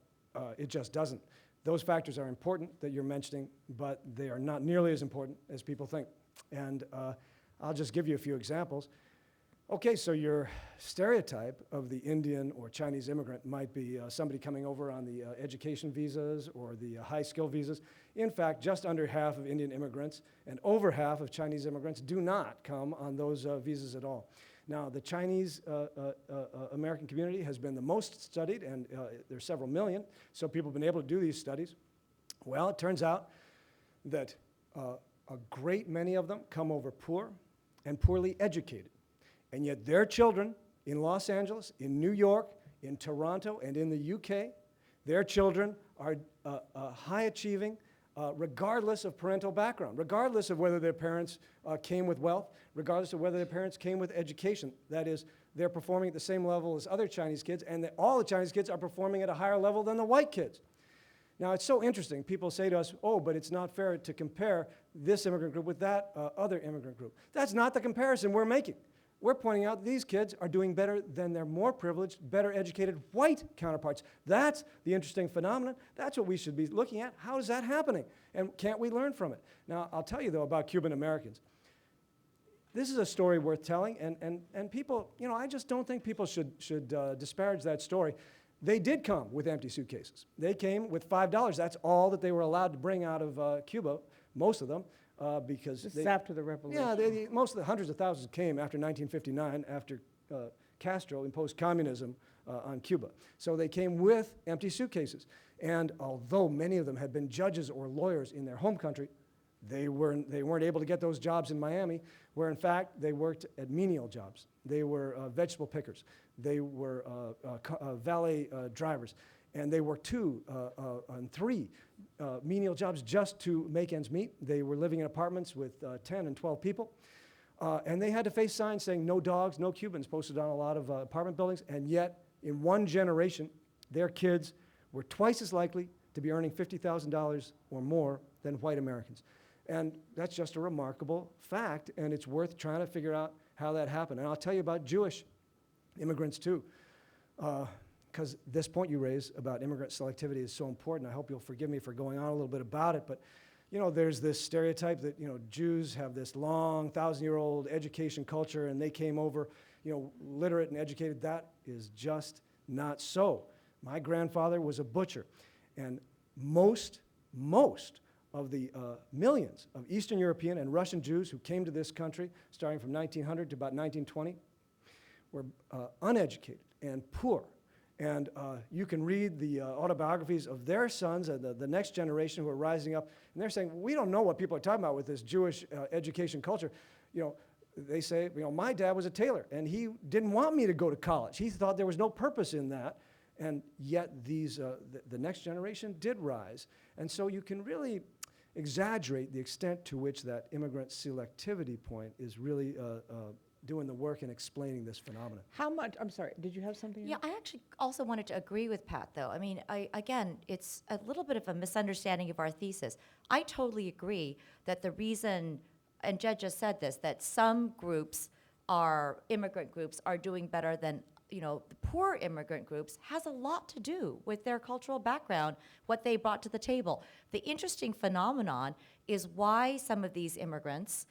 it just doesn't. Those factors are important that you're mentioning, but they are not nearly as important as people think. And I'll just give you a few examples. Okay, so your stereotype of the Indian or Chinese immigrant might be somebody coming over on the education visas or the high skill visas. In fact, just under half of Indian immigrants and over half of Chinese immigrants do not come on those visas at all. Now, the Chinese American community has been the most studied, and there's several million, so people have been able to do these studies. Well, it turns out that a great many of them come over poor and poorly educated. And yet their children in Los Angeles, in New York, in Toronto, and in the UK, their children are high achieving, regardless of parental background, regardless of whether their parents came with wealth, regardless of whether their parents came with education. That is, they're performing at the same level as other Chinese kids, and all the Chinese kids are performing at a higher level than the white kids. Now, it's so interesting. People say to us, oh, but it's not fair to compare this immigrant group with that other immigrant group. That's not the comparison we're making. We're pointing out these kids are doing better than their more privileged, better educated white counterparts. That's the interesting phenomenon. That's what we should be looking at. How is that happening? And can't we learn from it? Now, I'll tell you, though, about Cuban Americans. This is a story worth telling, and people, you know, I just don't think people should disparage that story. They did come with empty suitcases. They came with $5. That's all that they were allowed to bring out of Cuba, most of them. Because this is after the revolution. Yeah, most of the hundreds of thousands came after 1959, after Castro imposed communism on Cuba. So they came with empty suitcases. And although many of them had been judges or lawyers in their home country, they weren't able to get those jobs in Miami, where in fact they worked at menial jobs. They were vegetable pickers. They were valet drivers. And they worked 2 and 3 menial jobs just to make ends meet. They were living in apartments with 10 and 12 people. And they had to face signs saying no dogs, no Cubans posted on a lot of apartment buildings. And yet, in one generation, their kids were twice as likely to be earning $50,000 or more than white Americans. And that's just a remarkable fact, and it's worth trying to figure out how that happened. And I'll tell you about Jewish immigrants, too. Because this point you raise about immigrant selectivity is so important. I hope you'll forgive me for going on a little bit about it, but you know, there's this stereotype that, you know, Jews have this long, 1,000-year-old education culture and they came over, you know, literate and educated. That is just not so. My grandfather was a butcher, and most of the millions of Eastern European and Russian Jews who came to this country starting from 1900 to about 1920 were uneducated and poor. And you can read the autobiographies of their sons, the next generation who are rising up, and they're saying, we don't know what people are talking about with this Jewish education culture. You know, they say, you know, my dad was a tailor, and he didn't want me to go to college. He thought there was no purpose in that, and yet these, the next generation did rise. And so you can really exaggerate the extent to which that immigrant selectivity point is really doing the work and explaining this phenomenon. How much, I'm sorry, did you have something? Yeah, I actually also wanted to agree with Pat, though. I mean, again, it's a little bit of a misunderstanding of our thesis. I totally agree that the reason, and Jed just said this, that some groups immigrant groups are doing better than, you know, the poor immigrant groups has a lot to do with their cultural background, what they brought to the table. The interesting phenomenon is why some of these immigrants,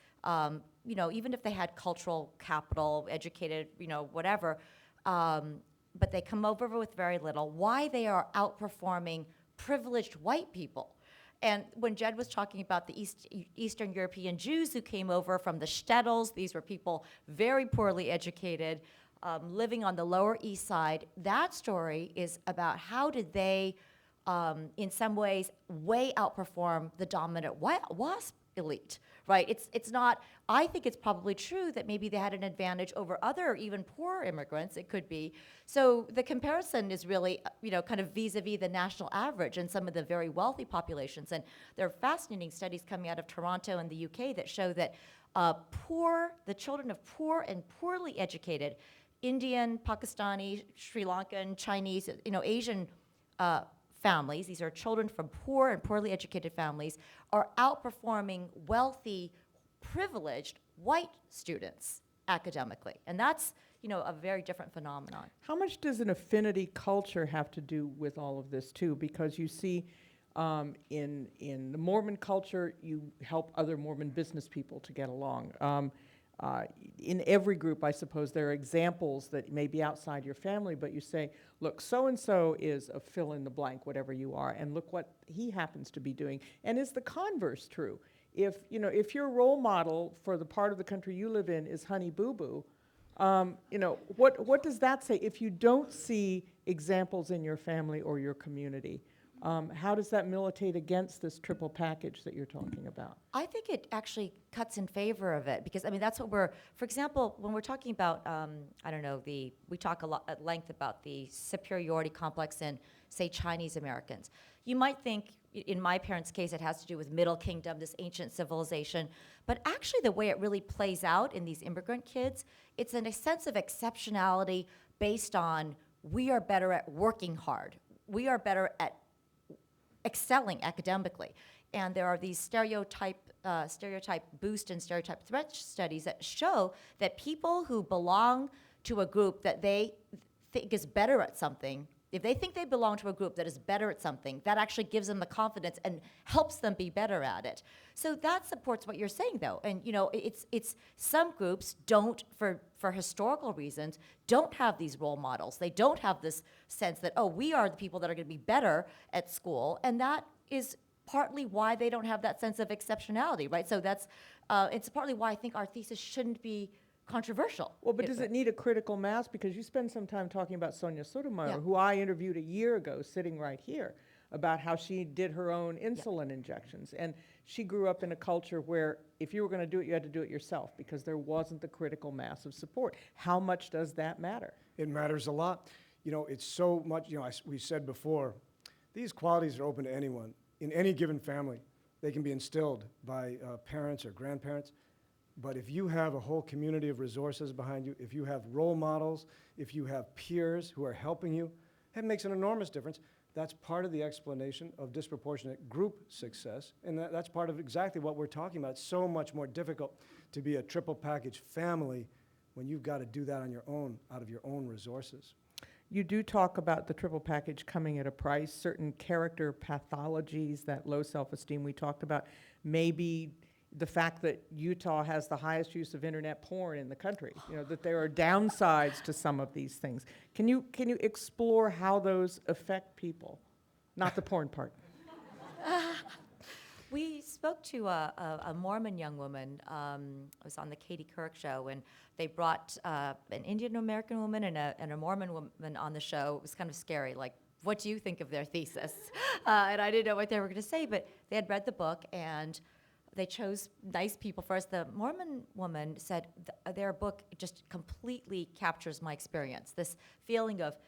you know, even if they had cultural capital, educated, you know, whatever, but they come over with very little, why they are outperforming privileged white people. And when Jed was talking about the Eastern European Jews who came over from the shtetls, these were people very poorly educated, living on the Lower East Side, that story is about how did they in some ways, way outperform the dominant WASP elite, right? It's not, I think it's probably true that maybe they had an advantage over other, even poor immigrants, it could be. So the comparison is really, kind of vis-a-vis the national average and some of the very wealthy populations. And there are fascinating studies coming out of Toronto and the UK that show that the children of poor and poorly educated Indian, Pakistani, Sri Lankan, Chinese, Asian families, these are children from poor and poorly educated families, are outperforming wealthy, privileged white students academically. And that's, a very different phenomenon. How much does an affinity culture have to do with all of this too? Because you see in the Mormon culture, you help other Mormon business people to get along. In every group, I suppose, there are examples that may be outside your family, but you say, look, so-and-so is a fill in the blank, whatever you are, and look what he happens to be doing. And is the converse true? If your role model for the part of the country you live in is Honey Boo Boo, what does that say? If you don't see examples in your family or your community, how does that militate against this triple package that you're talking about? I think it actually cuts in favor of it because, that's what for example, when we're talking about, we talk a lot at length about the superiority complex in, say, Chinese Americans. You might think, in my parents' case, it has to do with Middle Kingdom, this ancient civilization, but actually the way it really plays out in these immigrant kids, it's in a sense of exceptionality based on we are better at working hard. We are better at excelling academically. And there are these stereotype boost and stereotype threat studies that show that people who belong to a group that they think is better at something, if they think they belong to a group that is better at something, that actually gives them the confidence and helps them be better at it. So that supports what you're saying, though. And it's some groups don't, for historical reasons, don't have these role models. They don't have this sense that, we are the people that are going to be better at school, and that is partly why they don't have that sense of exceptionality, right? So that's it's partly why I think our thesis shouldn't be controversial. Well, but does it need a critical mass? Because you spend some time talking about Sonia Sotomayor, Yeah. who I interviewed a year ago, sitting right here, about how she did her own insulin injections. And she grew up in a culture where if you were going to do it, you had to do it yourself because there wasn't the critical mass of support. How much does that matter? It matters a lot. It's so much, we said before, these qualities are open to anyone. In any given family, they can be instilled by parents or grandparents. But if you have a whole community of resources behind you, if you have role models, if you have peers who are helping you, it makes an enormous difference. That's part of the explanation of disproportionate group success, and that's part of exactly what we're talking about. It's so much more difficult to be a triple package family when you've got to do that on your own, out of your own resources. You do talk about the triple package coming at a price, certain character pathologies, that low self-esteem we talked about, maybe the fact that Utah has the highest use of internet porn in the country, that there are downsides to some of these things. Can you explore how those affect people? Not the porn part. We spoke to a Mormon young woman. It was on the Katie Couric show, and they brought an Indian American woman and a Mormon woman on the show. It was kind of scary, like, what do you think of their thesis? And I didn't know what they were going to say, but they had read the book, and they chose nice people first. The Mormon woman said their book just completely captures my experience. This feeling of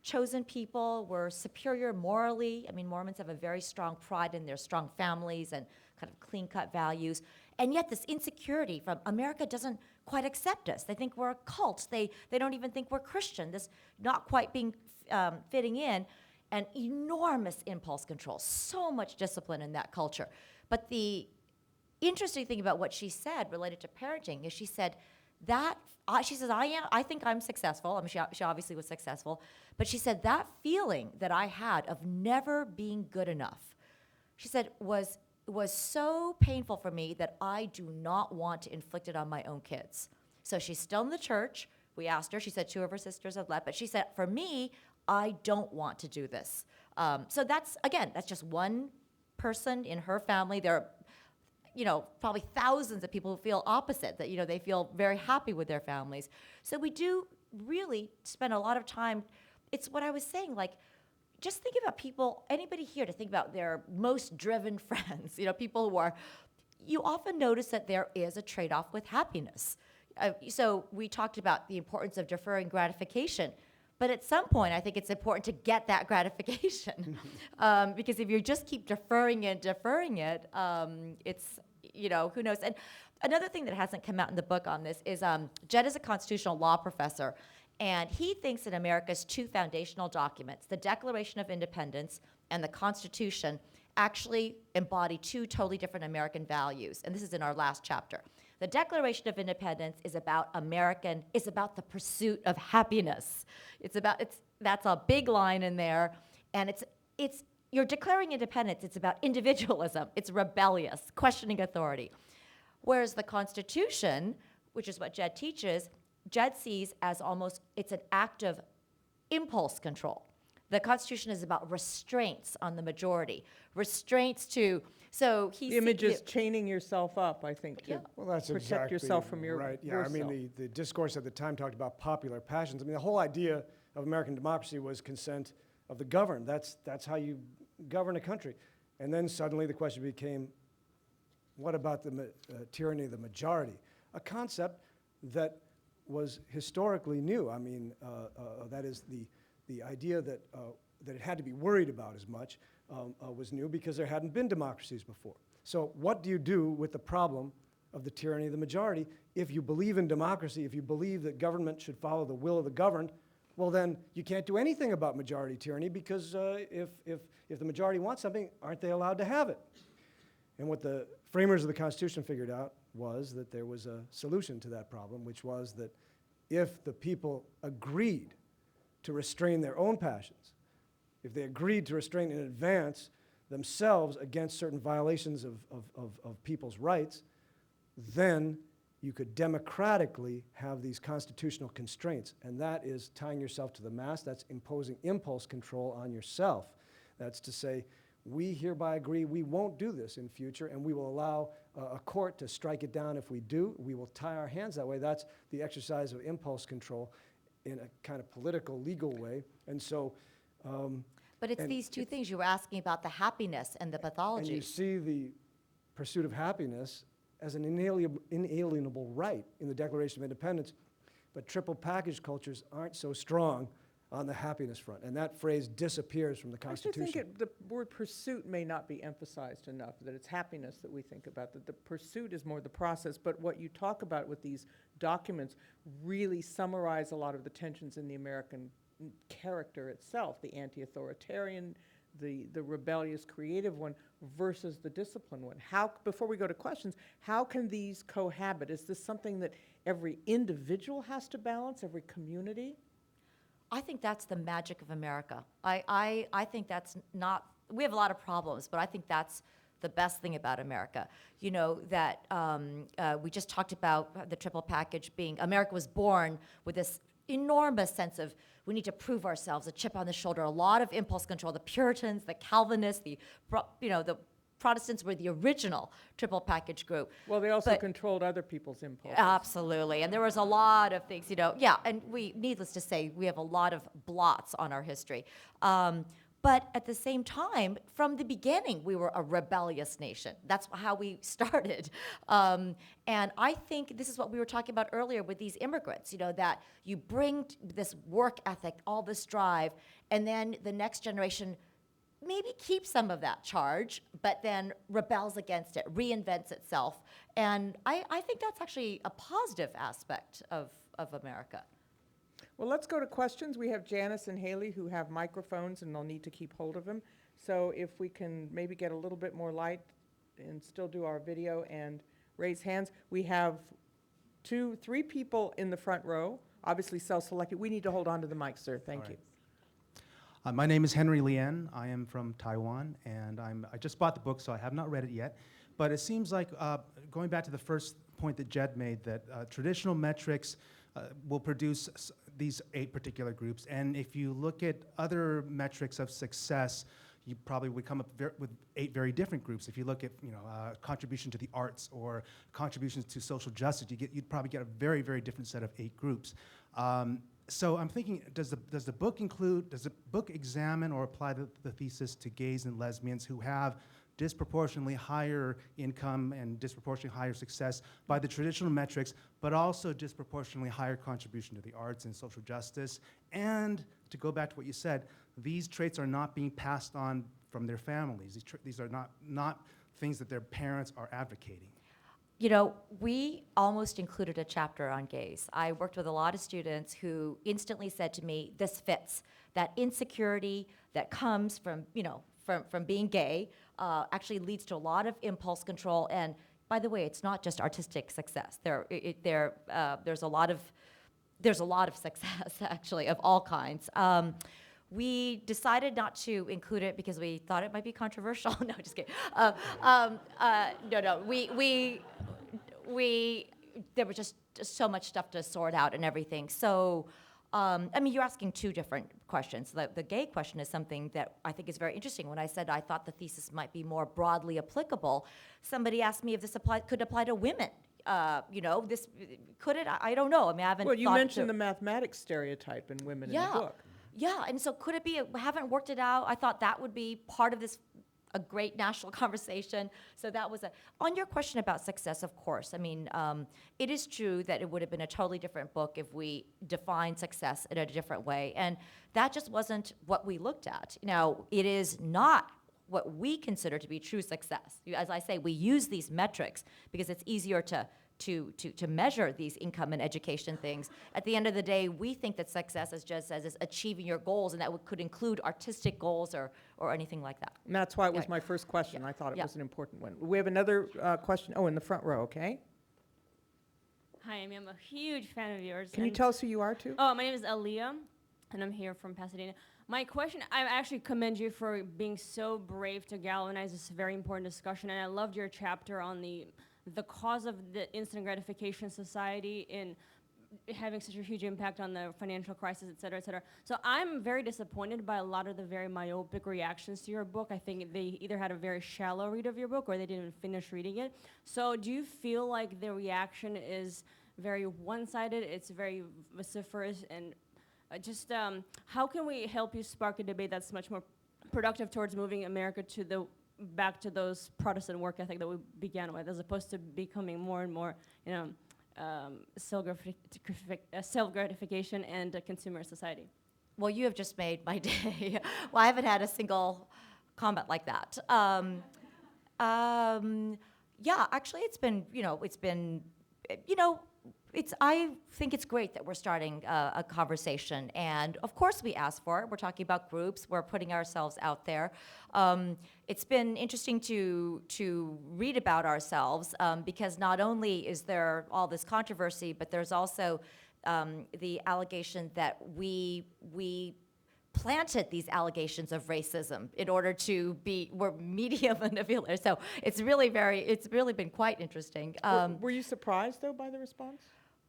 chosen people were superior morally. Mormons have a very strong pride in their strong families and kind of clean-cut values. And yet this insecurity from America doesn't quite accept us. They think we're a cult. They don't even think we're Christian. This not quite being fitting in, and enormous impulse control. So much discipline in that culture. But the interesting thing about what she said related to parenting is she said that she says I think I'm successful. She obviously was successful, but she said that feeling that I had of never being good enough, she said was so painful for me that I do not want to inflict it on my own kids. So she's still in the church. We asked her. She said 2 of her sisters have left, but she said, for me, I don't want to do this. So that's just one person in her family. There are probably thousands of people who feel opposite, that, they feel very happy with their families. So we do really spend a lot of time, it's what I was saying, like, just think about people, anybody here to think about their most driven friends, people who are, you often notice that there is a trade-off with happiness. So we talked about the importance of deferring gratification. But at some point, I think it's important to get that gratification. Because if you just keep deferring it, it's, who knows. And another thing that hasn't come out in the book on this is Jed is a constitutional law professor, and he thinks that America's two foundational documents, the Declaration of Independence and the Constitution, actually embody two totally different American values. And this is in our last chapter. The Declaration of Independence is about the pursuit of happiness. That's a big line in there, and you're declaring independence. It's about individualism. It's rebellious, questioning authority. Whereas the Constitution, which is what Jed teaches, Jed sees as it's an act of impulse control. The Constitution is about restraints on the majority, restraints to. So he. The image is chaining yourself up, I think, to Well, that's protect exactly yourself from your right. Yeah, your I mean, self. the discourse at the time talked about popular passions. I mean, the whole idea of American democracy was consent of the governed. That's how you govern a country. And then suddenly the question became, what about the tyranny of the majority? A concept that was historically new. I mean, that is the idea that it had to be worried about as much was new because there hadn't been democracies before. So what do you do with the problem of the tyranny of the majority? If you believe in democracy, if you believe that government should follow the will of the governed, well then you can't do anything about majority tyranny because if the majority wants something, aren't they allowed to have it? And what the framers of the Constitution figured out was that there was a solution to that problem, which was that if the people agreed to restrain their own passions, if they agreed to restrain in advance themselves against certain violations of people's rights, then you could democratically have these constitutional constraints. And that is tying yourself to the mast. That's imposing impulse control on yourself. That's to say, we hereby agree we won't do this in future, and we will allow a court to strike it down if we do. We will tie our hands that way. That's the exercise of impulse control in a kind of political, legal way. And so... but it's these two things. You were asking about the happiness and the pathology. And you see the pursuit of happiness as an inalienable right in the Declaration of Independence, but triple package cultures aren't so strong on the happiness front, and that phrase disappears from the Constitution. I actually think the word pursuit may not be emphasized enough, that it's happiness that we think about, that the pursuit is more the process, but what you talk about with these documents really summarize a lot of the tensions in the American character itself, the anti-authoritarian, the rebellious creative one versus the disciplined one. How, before we go to questions, how can these cohabit? Is this something that every individual has to balance, every community? I think that's the magic of America. I think that's not, we have a lot of problems, but I think that's the best thing about America. You know, that we just talked about the triple package being, America was born with this enormous sense of we need to prove ourselves, a chip on the shoulder, a lot of impulse control. The Puritans, the Calvinists, the Protestants were the original triple package group. Well, they also controlled other people's impulses. Absolutely, and there was a lot of things, and needless to say, we have a lot of blots on our history. But at the same time, from the beginning, we were a rebellious nation. That's how we started. And I think this is what we were talking about earlier with these immigrants, that you bring this work ethic, all this drive, and then the next generation maybe keeps some of that charge, but then rebels against it, reinvents itself. And I think that's actually a positive aspect of America. Well, let's go to questions. We have Janice and Haley who have microphones, and they'll need to keep hold of them. So if we can maybe get a little bit more light and still do our video and raise hands. We have 3 people in the front row, obviously self-selected. We need to hold on to the mic, sir. Thank you. My name is Henry Lien. I am from Taiwan, and I just bought the book, so I have not read it yet. But it seems like, going back to the first point that Jed made, that traditional metrics will produce these 8 particular groups. And if you look at other metrics of success, you probably would come up with 8 very different groups. If you look at contribution to the arts or contributions to social justice, you'd probably get a very, very different set of 8 groups. So I'm thinking, does the book examine or apply the thesis to gays and lesbians who have disproportionately higher income and disproportionately higher success by the traditional metrics, but also disproportionately higher contribution to the arts and social justice? And to go back to what you said, these traits are not being passed on from their families. These are not things that their parents are advocating. You know, we almost included a chapter on gays. I worked with a lot of students who instantly said to me, this fits. That insecurity that comes from, from being gay actually leads to a lot of impulse control. And by the way, it's not just artistic success. There's a lot of success, actually, of all kinds. We decided not to include it because we thought it might be controversial. No, just kidding. No. There was just so much stuff to sort out and everything. So, you're asking two different questions. The gay question is something that I think is very interesting. When I said I thought the thesis might be more broadly applicable, somebody asked me if this could apply to women. This could it? I don't know. I haven't. Well, you thought mentioned to- the mathematics stereotype in women in Yeah. the book. Yeah, and so could it be, I haven't worked it out. I thought that would be part of a great national conversation. So that was on your question about success, of course. It is true that it would have been a totally different book if we defined success in a different way. And that just wasn't what we looked at. Now, it is not what we consider to be true success. As I say, we use these metrics because it's easier to measure these income and education things. At the end of the day, we think that success is just as achieving your goals, and that could include artistic goals or anything like that. And that's why it was Yeah. my first question. I thought it Yeah. was an important one. We have another question. Oh, in the front row, okay? Hi, Amy. I'm a huge fan of yours. Can you and- tell us who you are, too? Oh, my name is Aaliyah, and I'm here from Pasadena. My question, I actually commend you for being so brave to galvanize this very important discussion, and I loved your chapter on the cause of the instant gratification society in having such a huge impact on the financial crisis, et cetera, et cetera. So I'm very disappointed by a lot of the very myopic reactions to your book. I think they either had a very shallow read of your book or they didn't even finish reading it. So do you feel like the reaction is very one-sided, it's very vociferous, and how can we help you spark a debate that's much more productive towards moving America to back to those Protestant work ethic that we began with, as opposed to becoming more and more, self-gratification and a consumer society? Well, you have just made my day. Well, I haven't had a single comment like that. Yeah, actually, I think it's great that we're starting a conversation, and of course we ask for it. We're talking about groups. We're putting ourselves out there. It's been interesting to read about ourselves because not only is there all this controversy, but there's also the allegation that we planted these allegations of racism in order to we're media manipulated. So it's really been quite interesting. Were you surprised, though, by the response?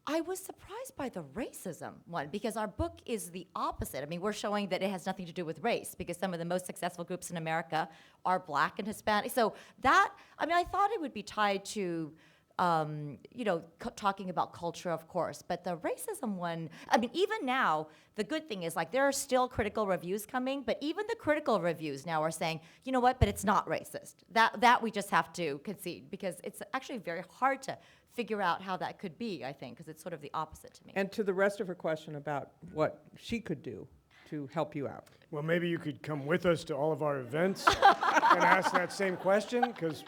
I was surprised by the racism one because our book is the opposite. We're showing that it has nothing to do with race because some of the most successful groups in America are Black and Hispanic. So I thought it would be tied to talking about culture, of course, but the racism one, even now, the good thing is, there are still critical reviews coming, but even the critical reviews now are saying, you know what, but it's not racist. That we just have to concede, because it's actually very hard to figure out how that could be, I think, because it's sort of the opposite to me. And to the rest of her question about what she could do to help you out. Well, maybe you could come with us to all of our events and ask that same question, because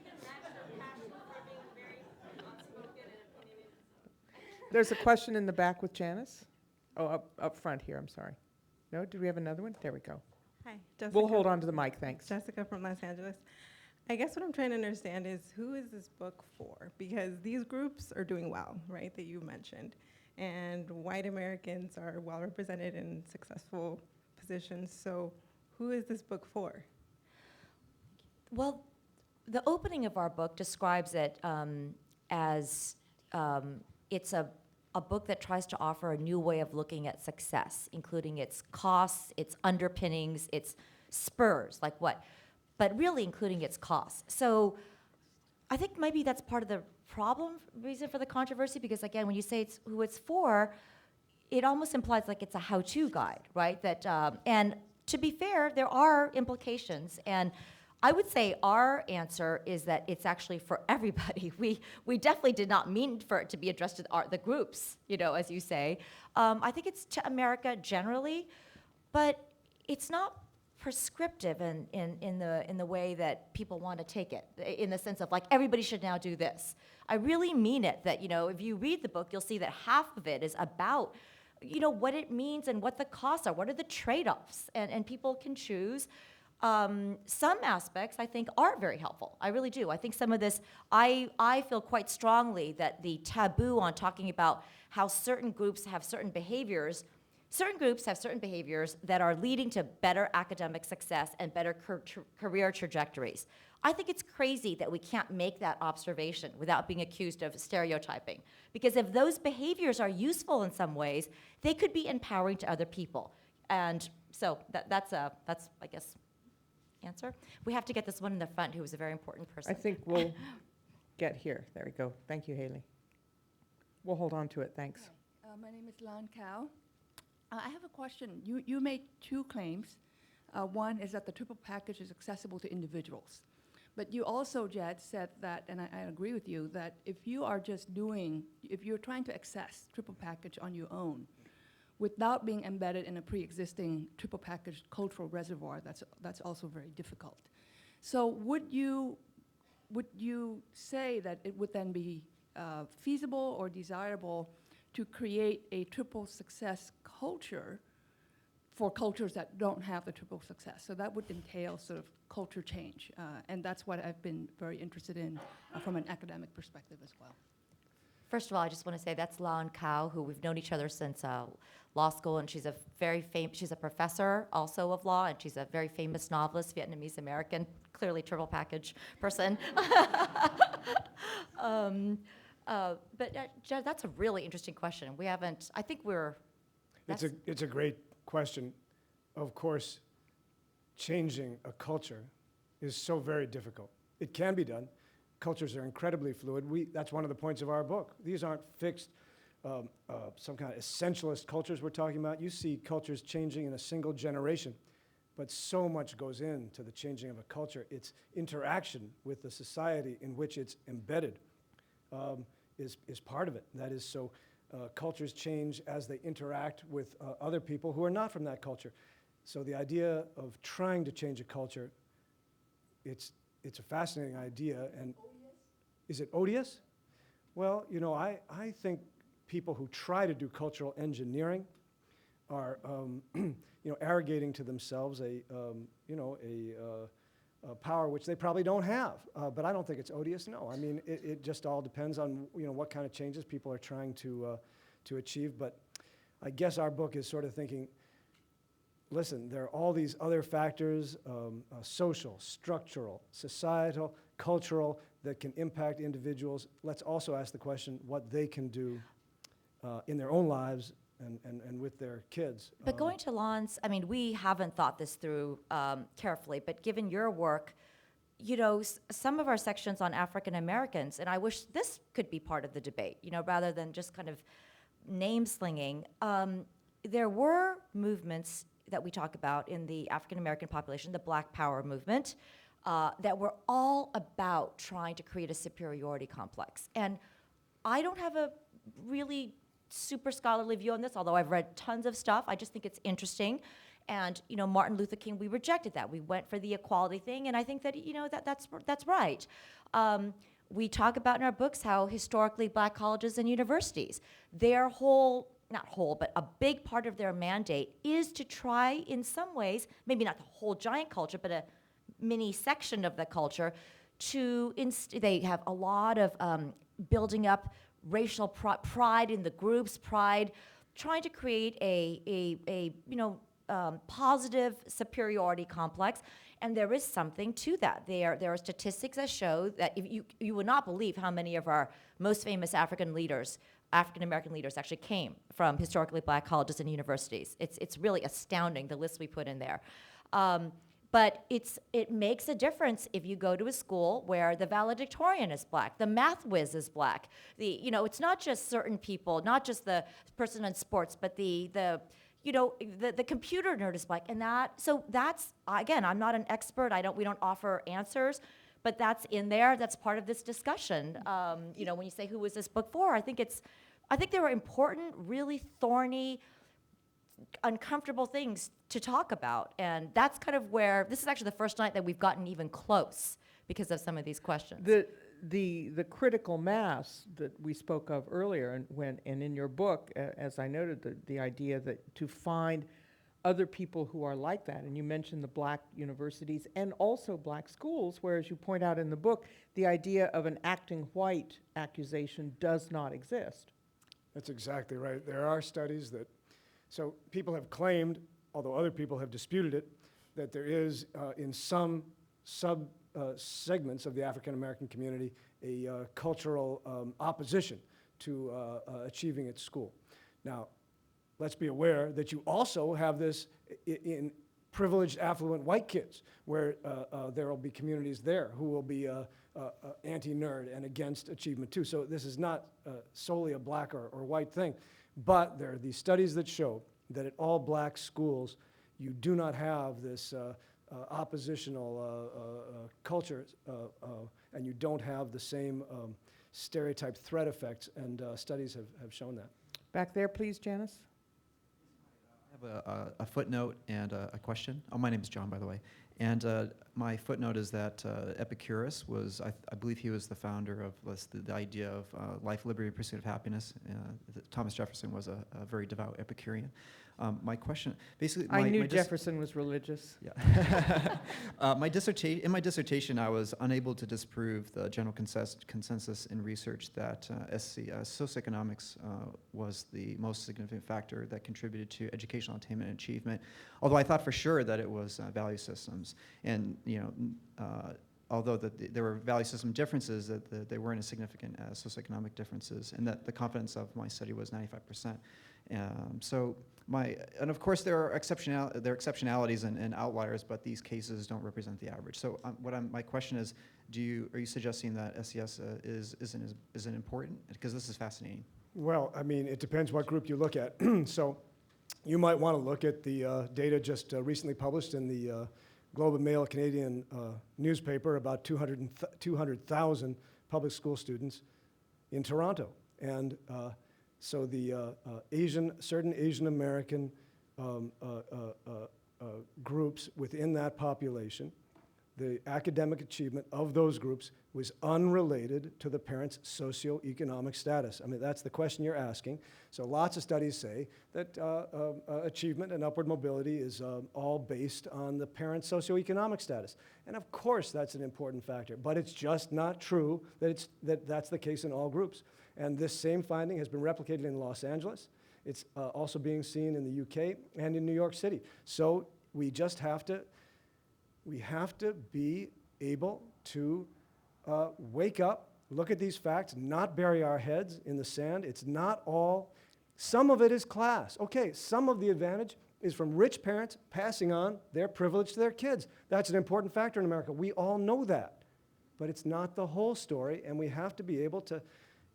There's a question in the back with Janice. Oh, up front here, I'm sorry. No, do we have another one? There we go. Hi, Jessica. We'll hold on to the mic, thanks. Jessica from Los Angeles. I guess what I'm trying to understand is, who is this book for? Because these groups are doing well, right, that you mentioned. And white Americans are well represented in successful positions. So who is this book for? Well, the opening of our book describes it as it's a book that tries to offer a new way of looking at success, including its costs, its underpinnings, its spurs, but really including its costs. So I think maybe that's part of the reason for the controversy, because again, when you say it's who it's for, it almost implies like it's a how-to guide, right? That, and to be fair, there are implications, and I would say our answer is that it's actually for everybody. We definitely did not mean for it to be addressed to the groups, as you say. I think it's to America generally, but it's not prescriptive in the way that people want to take it, in the sense of like everybody should now do this. I really mean it, that if you read the book, you'll see that half of it is about what it means and what the costs are, what are the trade-offs, and people can choose. Some aspects I think are very helpful. I really do. I think some of this, I feel quite strongly that the taboo on talking about how certain groups have certain behaviors that are leading to better academic success and better career trajectories. I think it's crazy that we can't make that observation without being accused of stereotyping. Because if those behaviors are useful in some ways, they could be empowering to other people. And so that's I guess, answer. We have to get this one in the front who was a very important person. I think we'll get here. There we go. Thank you, Haley. We'll hold on to it. Thanks. My name is Lan Cao. I have a question. You made two claims. One is that the triple package is accessible to individuals. But you also, Jed, said that, and I agree with you, that if you're trying to access triple package on your own, without being embedded in a pre-existing triple package cultural reservoir, that's also very difficult. So would you say that it would then be feasible or desirable to create a triple success culture for cultures that don't have the triple success? So that would entail sort of culture change, and that's what I've been very interested in from an academic perspective as well. First of all, I just want to say that's Lan Cao, who we've known each other since law school, and she's a she's a professor also of law, and she's a very famous novelist, Vietnamese American, clearly triple package person. But Jed, that's a really interesting question. We haven't, I think we're... It's a great question. Of course, changing a culture is so very difficult. It can be done. Cultures are incredibly fluid. That's one of the points of our book. These aren't fixed, some kind of essentialist cultures we're talking about. You see cultures changing in a single generation, but so much goes into the changing of a culture. Its interaction with the society in which it's embedded is part of it. That is, so cultures change as they interact with other people who are not from that culture. So the idea of trying to change a culture, it's a fascinating idea. And is it odious? Well, I think people who try to do cultural engineering are, arrogating to themselves a power which they probably don't have. But I don't think it's odious. No, I mean it just all depends on what kind of changes people are trying to achieve. But I guess our book is sort of thinking, listen, there are all these other factors, social, structural, societal, cultural, that can impact individuals. Let's also ask the question what they can do in their own lives and with their kids. But going to Lan's, I mean, we haven't thought this through carefully, but given your work, some of our sections on African Americans, and I wish this could be part of the debate, rather than just kind of name slinging, there were movements that we talk about in the African American population, the Black Power movement, that were all about trying to create a superiority complex. And I don't have a really super scholarly view on this, although I've read tons of stuff. I just think it's interesting. And Martin Luther King, we rejected that. We went for the equality thing, and I think that that's right. We talk about in our books how historically Black colleges and universities, their not whole, but a big part of their mandate is to try in some ways, maybe not the whole giant culture, but a mini section of the culture, they have a lot of building up racial pride in the groups, trying to create a positive superiority complex. And there is something to that. There are statistics that show that if you would not believe how many of our most famous African American leaders actually came from historically Black colleges and universities. It's really astounding, the list we put in there. But it makes a difference if you go to a school where the valedictorian is black, the math whiz is black. It's not just certain people, not just the person in sports, but the computer nerd is black. And that's, again, I'm not an expert. We don't offer answers, but that's in there. That's part of this discussion. When you say, who was this book for? I think there were important, really thorny, uncomfortable things to talk about. And that's kind of where, this is actually the first night that we've gotten even close because of some of these questions. The critical mass that we spoke of earlier, and in your book, as I noted, the idea that to find other people who are like that, and you mentioned the black universities and also black schools, where, as you point out in the book, the idea of an acting white accusation does not exist. That's exactly right. There are studies that, so people have claimed, although other people have disputed it, that there is in some segments of the African American community a cultural opposition to achieving at school. Now, let's be aware that you also have this in privileged, affluent white kids, where there will be communities there who will be anti-nerd and against achievement too. So this is not solely a black or white thing, but there are these studies that show that at all black schools, you do not have this oppositional culture, and you don't have the same stereotype threat effects, and studies have shown that. Back there, please, Janice. I have a footnote and a question. Oh, my name is John, by the way. And my footnote is that Epicurus was, I believe he was the founder of the idea of life, liberty, pursuit of happiness. Thomas Jefferson was a very devout Epicurean. My question, basically, I knew Jefferson was religious. Yeah. In my dissertation, I was unable to disprove the general consensus in research that socioeconomics was the most significant factor that contributed to educational attainment and achievement. Although I thought for sure that it was value systems, and although there were value system differences, that they weren't as significant as socioeconomic differences, and that the confidence of my study was 95%. And of course there are exceptionalities and outliers, but these cases don't represent the average. So my question is, are you suggesting that SES isn't important? Because this is fascinating. Well, I mean, it depends what group you look at. So you might want to look at the data just recently published in the Globe and Mail Canadian newspaper about 200,000 public school students in Toronto. And so the certain Asian American groups within that population, the academic achievement of those groups was unrelated to the parents' socioeconomic status. I mean, that's the question you're asking. So lots of studies say that achievement and upward mobility is all based on the parents' socioeconomic status. And of course that's an important factor, but it's just not true that that's the case in all groups. And this same finding has been replicated in Los Angeles. It's also being seen in the UK and in New York City. So we just have to be able to wake up, look at these facts, not bury our heads in the sand. It's not all, some of it is class. Okay, some of the advantage is from rich parents passing on their privilege to their kids. That's an important factor in America. We all know that. But it's not the whole story, and we have to be able to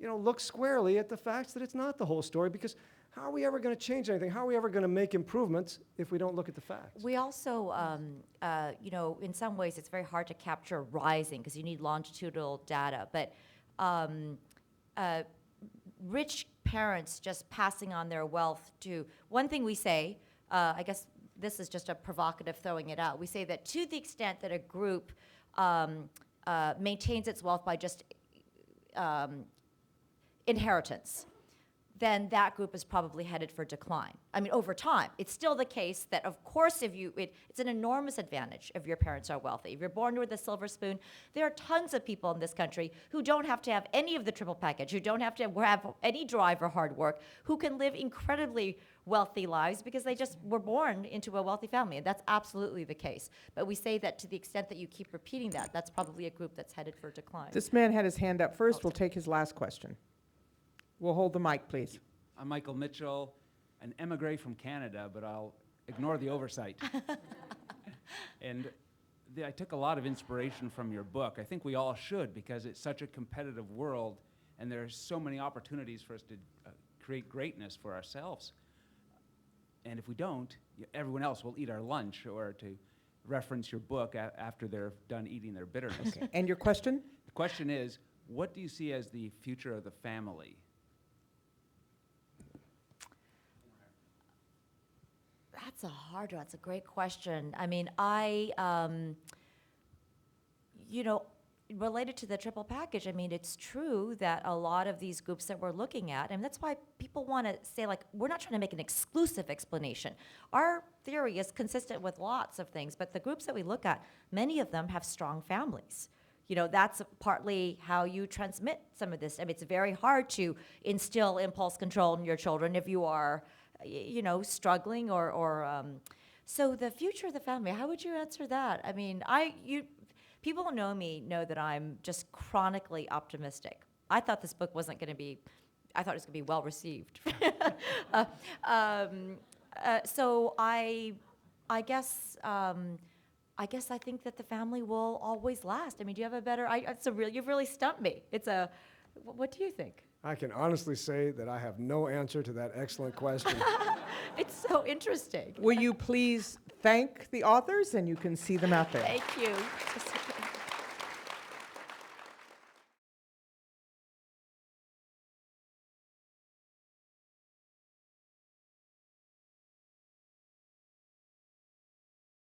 look squarely at the facts that it's not the whole story, because how are we ever going to change anything? How are we ever going to make improvements if we don't look at the facts? We also, in some ways, it's very hard to capture rising because you need longitudinal data. But rich parents just passing on their wealth to, one thing we say, I guess this is just a provocative throwing it out, we say that to the extent that a group maintains its wealth by just inheritance, then that group is probably headed for decline. I mean, over time. It's still the case that, of course, it's an enormous advantage if your parents are wealthy. If you're born with a silver spoon, there are tons of people in this country who don't have to have any of the triple package, who don't have to have any drive or hard work, who can live incredibly wealthy lives because they just were born into a wealthy family. And that's absolutely the case. But we say that to the extent that you keep repeating that, that's probably a group that's headed for decline. This man had his hand up first. We'll take his last question. We'll hold the mic, please. I'm Michael Mitchell, an emigre from Canada, but I'll ignore the oversight. And I took a lot of inspiration from your book. I think we all should, because it's such a competitive world, and there's so many opportunities for us to create greatness for ourselves. And if we don't, everyone else will eat our lunch, or to reference your book after they're done eating their bitterness. Okay. And your question? The question is, what do you see as the future of the family? That's a hard one. That's a great question. I mean, related to the triple package, I mean, it's true that a lot of these groups that we're looking at, and that's why people want to say, like, we're not trying to make an exclusive explanation. Our theory is consistent with lots of things, but the groups that we look at, many of them have strong families. That's partly how you transmit some of this. I mean, it's very hard to instill impulse control in your children if you are, struggling so the future of the family, how would you answer that? I mean, people who know me know that I'm just chronically optimistic. I thought this book wasn't going to be, I thought it was going to be well received. So I guess I think that the family will always last. I mean, do you have a better, you've really stumped me. What do you think? I can honestly say that I have no answer to that excellent question. It's so interesting. Will you please thank the authors, and you can see them out there. Thank you.